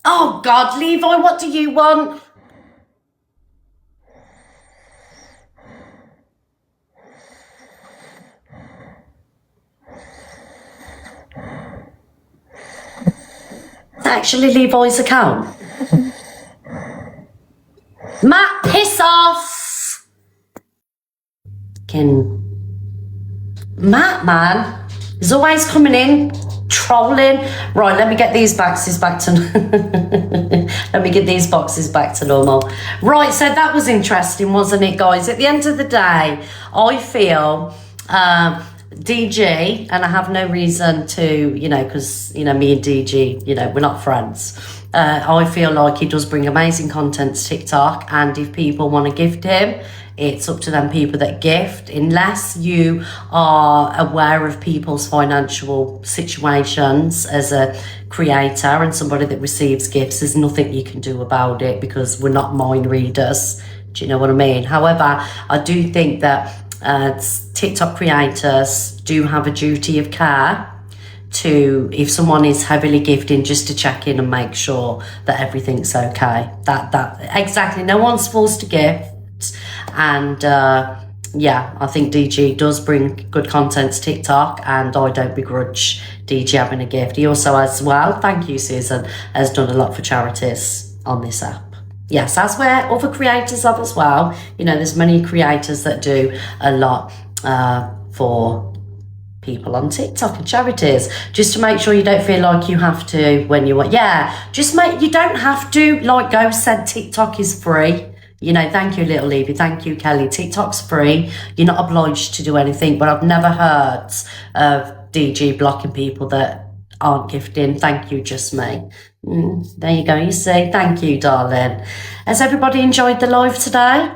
Oh, God, Levi, what do you want? Actually, Levi's account. Matt, piss off! Matt, man, he's always coming in, trolling. Right, let me get these boxes back to normal. Right, so that was interesting, wasn't it, guys? At the end of the day, I feel DG, and I have no reason to, you know, because, you know, me and DG, you know, we're not friends. I feel like he does bring amazing content to TikTok, and if people want to gift him, it's up to them people that gift. Unless you are aware of people's financial situations as a creator and somebody that receives gifts, there's nothing you can do about it, because we're not mind readers. Do you know what I mean? However, I do think that TikTok creators do have a duty of care to, if someone is heavily gifting, just to check in and make sure that everything's okay. That exactly, no one's forced to gift. And yeah, I think DG does bring good content to TikTok, and I don't begrudge DG having a gift. He also, as well, thank you, Susan, has done a lot for charities on this app. Yes, as where other creators have as well. You know, there's many creators that do a lot for people on TikTok and charities, just to make sure you don't feel like you have to when you want. Yeah, you don't have to, like Ghost said, TikTok is free. You know, thank you, Little Levy. Thank you, Kelly. TikTok's free. You're not obliged to do anything, but I've never heard of DG blocking people that aren't gifting. Thank you, just me. There you go, you see. Thank you, darling. Has everybody enjoyed the live today?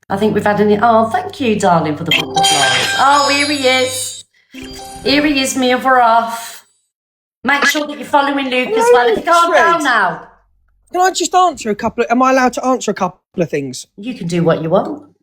I think we've had oh, thank you, darling, for the butterflies. Oh, here he is. Here he is, me over off. Make sure that you're following Luke as well. Calm down now. Can I just answer a couple am I allowed to answer a couple of things? You can do what you want.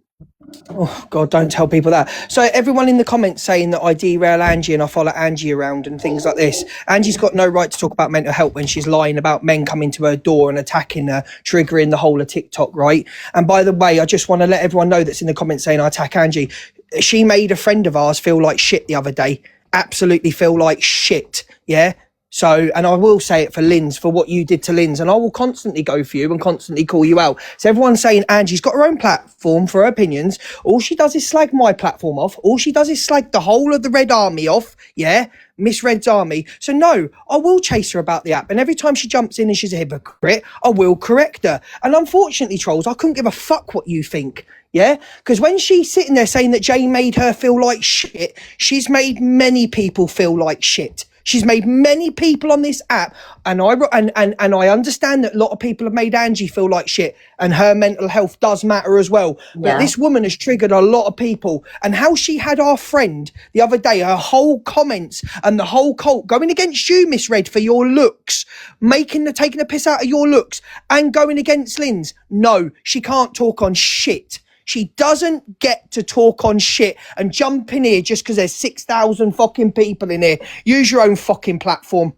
Oh, God, don't tell people that. So everyone in the comments saying that I derail Angie and I follow Angie around and things like this. Angie's got no right to talk about mental health when she's lying about men coming to her door and attacking her, triggering the whole of TikTok, right? And by the way, I just want to let everyone know that's in the comments saying I attack Angie. She made a friend of ours feel like shit the other day. Absolutely feel like shit, yeah? So, and I will say it for Linz, for what you did to Linz, and I will constantly go for you and constantly call you out. So everyone's saying Angie's got her own platform for her opinions. All she does is slag my platform off. All she does is slag the whole of the Red Army off. Yeah, Miss Red's Army. So no, I will chase her about the app. And every time she jumps in and she's a hypocrite, I will correct her. And unfortunately, trolls, I couldn't give a fuck what you think. Yeah, because when she's sitting there saying that Jane made her feel like shit, she's made many people feel like shit. She's made many people on this app, and I understand that a lot of people have made Angie feel like shit, and her mental health does matter as well. But this woman has triggered a lot of people, and how she had our friend the other day, her whole comments and the whole cult going against you, Miss Red, for your looks, taking the piss out of your looks, and going against Linz. No, she can't talk on shit. She doesn't get to talk on shit and jump in here just because there's 6,000 fucking people in here. Use your own fucking platform.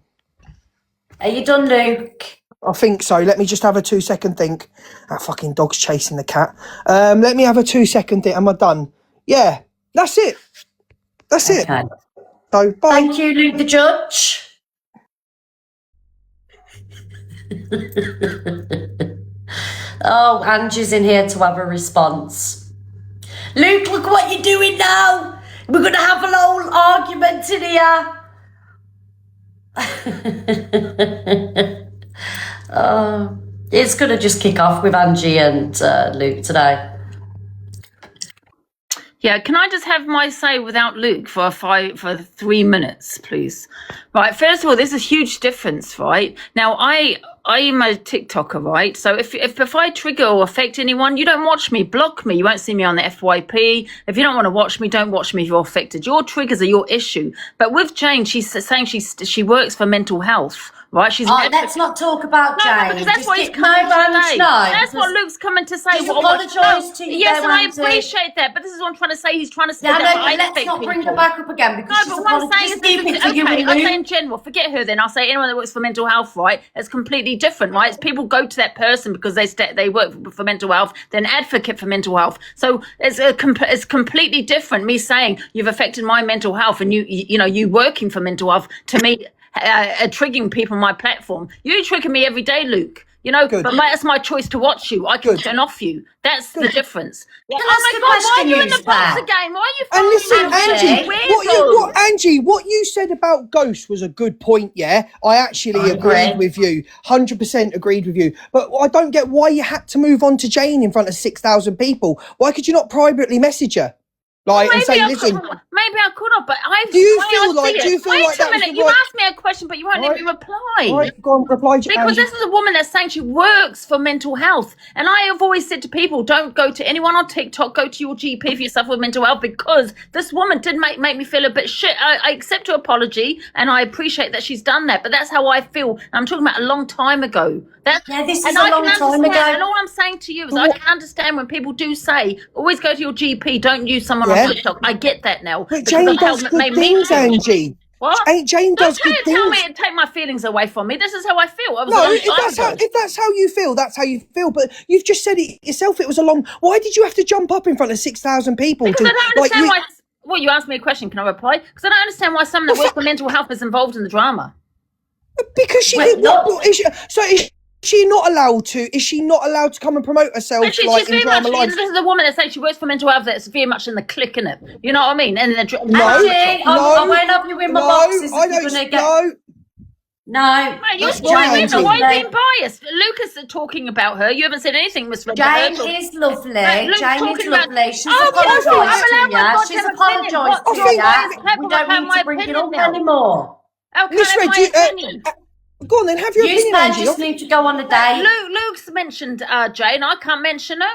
Are you done, Luke? I think so. Let me just have a 2-second think. That fucking dog's chasing the cat. Let me have a 2-second think. Am I done? Yeah, that's it. That's it. So, bye. Thank you, Luke the Judge. Oh, Angie's in here to have a response. Luke, look what you're doing now. We're going to have a whole argument in here. It's going to just kick off with Angie and Luke today. Yeah, can I just have my say without Luke for 3 minutes, please? Right, first of all, there's a huge difference, right? Now, I'm a TikToker, right? So if I trigger or affect anyone, you don't watch me, block me. You won't see me on the FYP. If you don't want to watch me, don't watch me if you're affected. Your triggers are your issue. But with Jane, she's saying she works for mental health. Right, she's let's not talk about Jane. Because that's just what he's coming to say. That's what Luke's coming to say. Just apologise to you. Yes, and I appreciate that. But this is what I'm trying to say. He's trying to say that I let's not bring her back up again because no, but what I'm saying is okay. I'll say in general. Forget her. Then I'll say anyone that works for mental health. Right, it's completely different. Right, it's people go to that person because they work for mental health. They're an advocate for mental health. So it's completely different. Me saying you've affected my mental health and you working for mental health to me. Triggering people on my platform. You trigger me every day, Luke. But that's my choice to watch you. I can turn off you. That's the difference. Yeah. Oh my God, why are you in the box again? Why are you and listen, Angie, what you said about Ghost was a good point, yeah? I actually agreed with you. 100% agreed with you. But I don't get why you had to move on to Jane in front of 6,000 people. Why could you not privately message her? And say, listen. Maybe I could have, but do you feel like Wait a minute, you asked me a question, but you won't let me reply. Right, go on, reply. Because this is a woman that's saying she works for mental health. And I have always said to people, don't go to anyone on TikTok, go to your GP if you suffer with mental health, because this woman did make me feel a bit shit. I accept her apology and I appreciate that she's done that, but that's how I feel. I'm talking about a long time ago. This is a long time ago. And all I'm saying to you is I can understand when people do say, always go to your GP, don't use someone on TikTok. I get that now. But Jane does good things, Angie. What? Jane does good things. Tell me and take my feelings away from me. This is how I feel. If that's how you feel, that's how you feel. But you've just said it yourself. It was a long. Why did you have to jump up in front of 6,000 people? Because I don't understand why. Well, you asked me a question. Can I reply? Because I don't understand why someone that works for mental health is involved in the drama. Because she did not. Is she not allowed to? Is she not allowed to come and promote herself she's in drama live? This is a woman that says she works for mental health that's very much in the clique, in it. You know what I mean? And I won't have you in my boxes. No. Mate, you're why are you being biased? Lucas is talking about her. You haven't said anything, Miss Red. Jane is lovely. Jane is lovely. She's apologised to you. She's apologised to you. We don't need to bring it up anymore. Miss Red, go on then, have your opinion, Angie. You just need to go on a date. Luke's mentioned Jane. I can't mention her.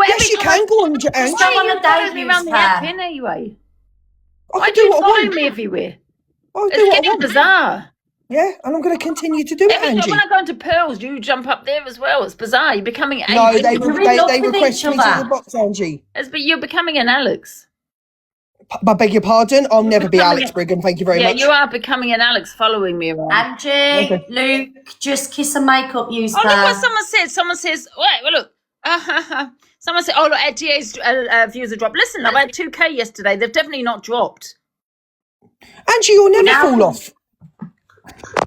Yes, you can go on, Jane. Just go on a date, around the app anyway. I do what I want. Me everywhere. It's getting bizarre. Yeah, and I'm going to continue to do it, Angie. When I go into Pearls, you jump up there as well. It's bizarre. You're becoming an No, they request me to the box, Angie. But you're becoming an Alex. I beg your pardon? I'll never be Alex Brigham, thank you very much. Yeah, you are becoming an Alex following me around. Angie, Luke, just kiss and makeup use. Oh, look what someone said. Someone says, look. Someone said, look, DA's views have dropped. Listen, I've had 2K yesterday. They've definitely not dropped. Angie, you'll never fall off.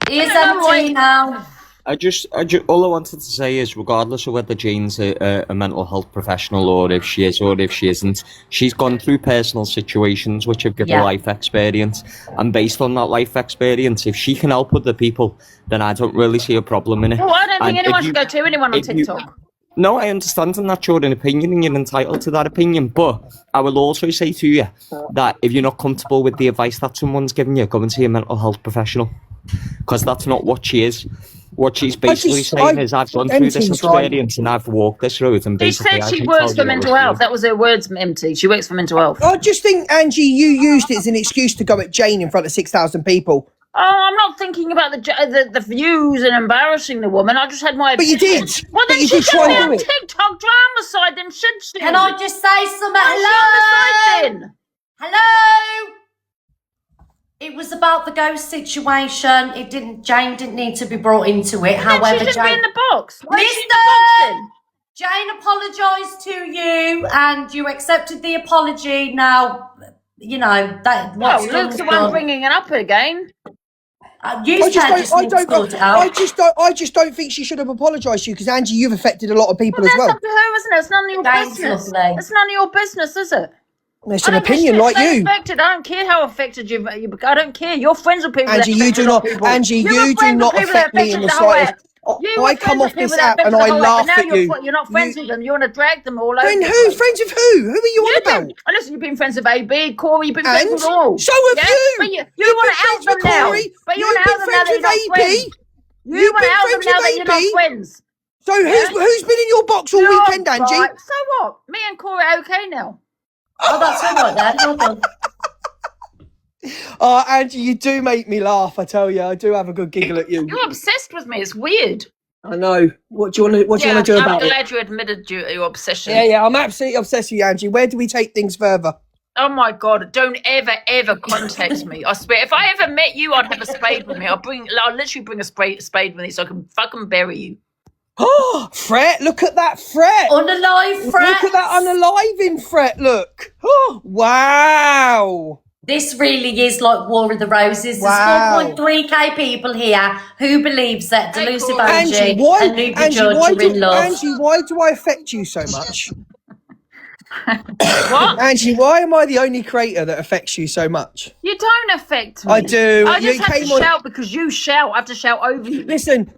Here's empty now. I just, all I wanted to say is, regardless of whether Jane's a mental health professional or if she is or if she isn't, she's gone through personal situations which have given her life experience. And based on that life experience, if she can help other people, then I don't really see a problem in it. Well, I don't think anyone should go to anyone on TikTok. No, I understand and that's your opinion and you're entitled to that opinion. But I will also say to you that if you're not comfortable with the advice that someone's giving you, go and see a mental health professional. Because that's not what she is. What she's basically saying is, I've gone through this experience and I've walked this road. And basically, she said she works for mental health. That was her words, empty. She works for mental health. I just think, Angie, you used it as an excuse to go at Jane in front of 6,000 people. Oh, I'm not thinking about the views and embarrassing the woman. I just had my. But you did. Well, then she should be on TikTok drama side, then should she? Can I just say something? Hello. Hello. It was about the ghost situation. Jane didn't need to be brought into it. However, she should be in the box. Jane apologised to you, and you accepted the apology. Now, you know that. Well, Luke's the one bringing it up again. You I just just need to sort it out. I just don't think she should have apologised to you because Angie, you've affected a lot of people Well, as that's well. up to her, isn't it? It's none of your Thanks, business. lovely. It's none of your business, is it? It's an opinion Stay like you. affected. I don't care how affected you. I don't care. You're friends with people. Angie, that you do affect not. other people. Angie, You you were do friends not with people that affect me in affected the the whole slightest. You were I come friends off with people this that app and affected I the whole laugh but now at you. You're not friends with them. You want to drag them all over. Then the who? place. Friends of who? Who are you on about? Listen, you've been friends with AB, Corey. You've been friends And with all. so have you. But you You've want been to out friends them with now. Corey. But you You've want to out been them now friends that you're with not AP. friends. You You've want to been out them friends now with that you're not AP. friends. So who's been in your box all weekend, Angie? Right. So what? Me and Corey are okay now. Oh, that's all right then. Well done. Oh, Angie, you do make me laugh. I tell you, I do have a good giggle at you. You're obsessed with me. It's weird. I know. What do you want to? What do you want to do about I'm it? glad you admitted your obsession. Yeah, I'm absolutely obsessed with you, Angie. Where do we take things further? Oh my God! Don't ever contact me. I swear, if I ever met you, I'd have a spade with me. I'll literally bring a spade with me so I can fucking bury you. Oh, Fret! Look at that Fret! Unalive Fret! Look at that unaliving Fret! Look! Oh, wow! This really is like War of the Roses. Wow. There's 4.3k people here who believes that Delusive Angie Angie, why? and Nuka Angie, Judge why are in love. Angie, why do I affect you so much? What? Angie, why am I the only creator that affects you so much? You don't affect me. I do. I just You have to came on- shout because you shout. I have to shout over you. Listen,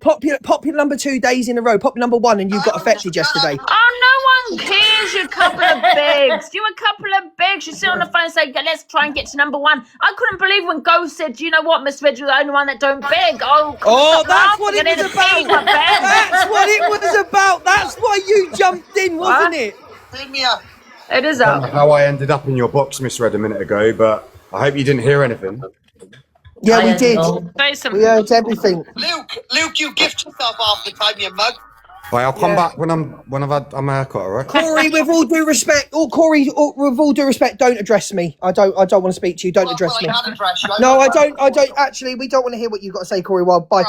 popular number 2 days in a row. Popular number 1, and you got affected yesterday. Oh, no one cares, you couple of begs. You a couple of begs. You sit on the phone and say, let's try and get to number 1. I couldn't believe when Ghost said, you know what, Miss Red, you're the only one that don't beg. Oh, that's what it was about. That's what it was about. That's why you jumped in, wasn't it? It is I up. don't know how I ended up in your box, Miss Red, a minute ago, but I hope you didn't hear anything. Yeah, we did. Say something. We heard everything. Luke, you gift yourself half the time, you mug. Right, I'll come back when I've had my haircut, alright? Corey, with all due respect, with all due respect, don't address me. I don't want to speak to you. Don't address me. No, I don't. Actually, we don't want to hear what you've got to say, Corey. Well, bye.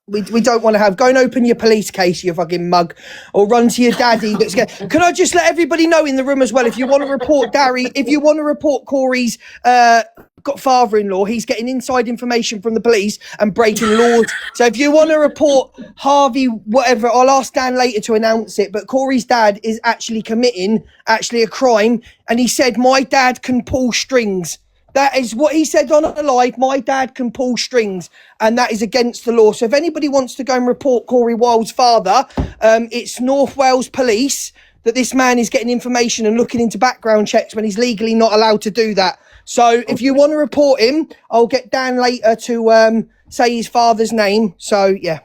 We don't want to have. Go and open your police case, you fucking mug, or run to your daddy. That's scared. Can I just let everybody know in the room as well? If you want to report if you want to report Corey's got father-in-law, he's getting inside information from the police and breaking laws. So if you want to report Harvey, whatever, I'll ask Dan later to announce it. But Corey's dad is actually committing a crime, and he said my dad can pull strings. That is what he said on a live. My dad can pull strings, and that is against the law. So if anybody wants to go and report Corey Wilde's father, it's North Wales Police that this man is getting information and looking into background checks when he's legally not allowed to do that. So if you want to report him, I'll get Dan later to say his father's name. So yeah.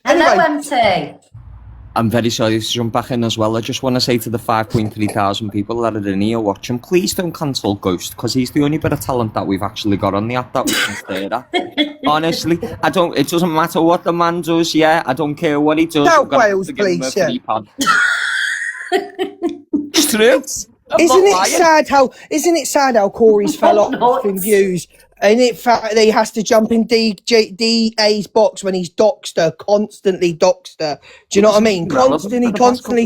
Hello, Anyway. MT. I'm very sorry to jump back in as well. I just want to say to the 5.3 thousand people that are in here watching, please don't cancel Ghost, because he's the only bit of talent that we've actually got on the app that we can stare at. Honestly, it doesn't matter what the man does, yeah, I don't care what he does. South Wales, please, yeah. It's true. Isn't it sad how Corey's fell off in views? And he has to jump in DA's box when he's doxed her, constantly doxed her. Do you know what I mean? Constantly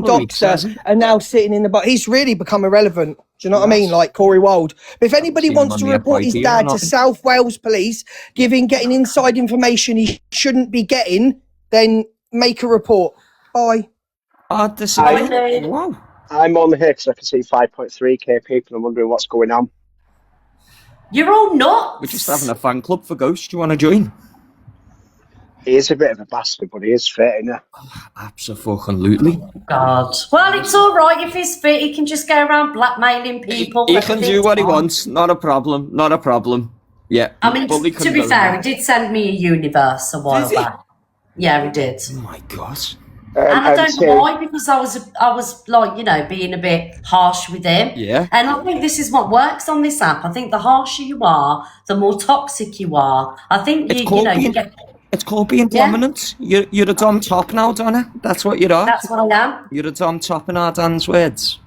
doxed her, and now sitting in the box. He's really become irrelevant. Do you know what I mean? Like Corey Wilde. But if anybody wants to report his dad to South Wales Police, getting inside information he shouldn't be getting, then make a report. Bye. Wow. I'm on here because I can see 5.3k people. I'm wondering what's going on. You're all nuts. We're just having a fan club for Ghost. Do you want to join? He is a bit of a bastard, but he is fit, isn't he? Absolutely. God. Well, it's all right if he's fit. He can just go around blackmailing people. He can do what he wants. Not a problem. Not a problem. Yeah. I mean, to be fair, he did send me a universe a while back. Yeah, he did. Oh my God. And I don't know why, because I was like, being a bit harsh with him. Yeah. And I think this is what works on this app. I think the harsher you are, the more toxic you are. I think it's called being dominant. You're a Dom Top now, Donna. That's what you are. That's what I am. You're a Dom Top in our Dan's words.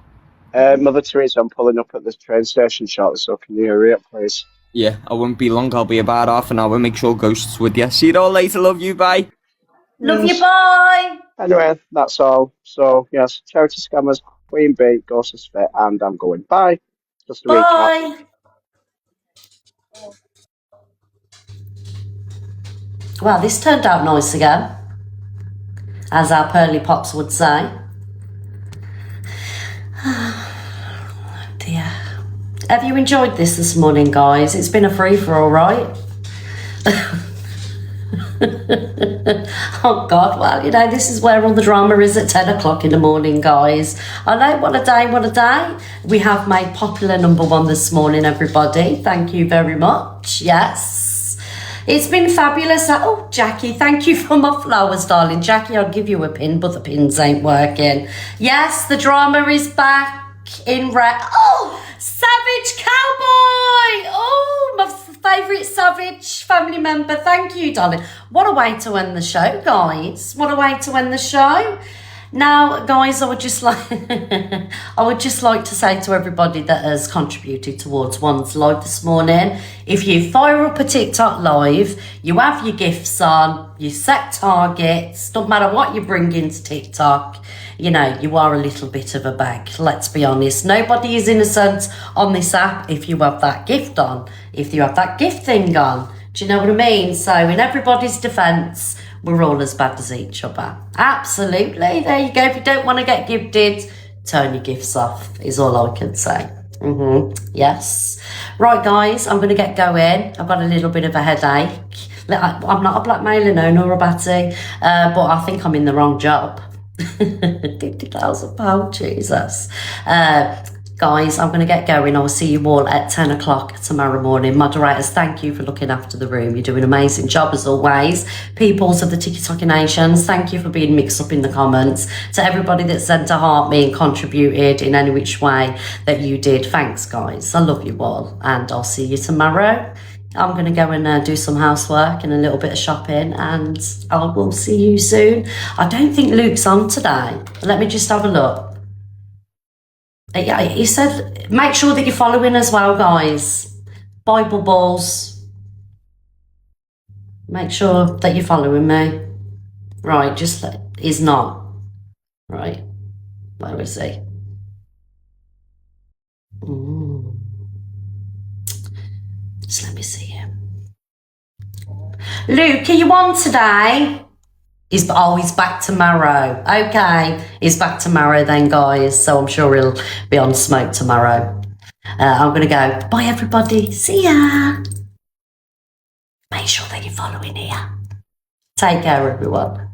Mother Teresa, I'm pulling up at the train station shortly, so can you hurry up, please? Yeah, I won't be long. I'll be about half an hour. Make sure Ghost's with you. See you all later. Love you. Bye. Love you. Bye. Anyway, that's all. So, yes, Charity Scammers, Queen Bee, Ghost is Fit, and I'm going. Bye. Just a recap. Bye. Well, this turned out nice again, as our Pearly Pops would say. Oh dear. Have you enjoyed this morning, guys? It's been a free-for-all, right? Oh God, well, you know, this is where all the drama is at 10 o'clock in the morning, guys. I know, what a day, what a day. We have made popular #1 this morning, everybody. Thank you very much. Yes. It's been fabulous. Oh, Jackie, thank you for my flowers, darling. Jackie, I'll give you a pin, but the pins ain't working. Yes, the drama is back in red. Oh, Savage Cowboy. Oh, my favourite Savage family member. Thank you, darling. What a way to end the show, guys. What a way to end the show. Now, guys, I would just like to say to everybody that has contributed towards One's live this morning, if you fire up a TikTok live, you have your gifts on, you set targets, don't matter what you bring into TikTok, you know, you are a little bit of a bag. Let's be honest. Nobody is innocent on this app if you have that gift on, if you have that gift thing on. Do you know what I mean? So in everybody's defence, we're all as bad as each other. Absolutely. There you go. If you don't want to get gifted, turn your gifts off is all I can say. Yes. Right, guys, I'm going to get going. I've got a little bit of a headache. I'm not a blackmailer, no, nor a batty, but I think I'm in the wrong job. £50,000, Jesus. Guys, I'm going to get going. I'll see you all at 10 o'clock tomorrow morning. Moderators, thank you for looking after the room. You're doing an amazing job as always. Peoples of the Tiki-Taki Nations, thank you for being mixed up in the comments. To everybody that sent a heart me and contributed in any which way that you did, thanks, guys. I love you all, and I'll see you tomorrow. I'm going to go and do some housework and a little bit of shopping, and I will see you soon. I don't think Luke's on today. Let me just have a look. Yeah, he said, make sure that you're following as well, guys. Bible balls. Make sure that you're following me. Right, he's not. Right, where is he? Just let me see him. Luke, are you on today? He's back tomorrow. Okay, he's back tomorrow then, guys. So I'm sure he'll be on smoke tomorrow. I'm going to go. Bye, everybody. See ya. Make sure that you're following here. Take care, everyone.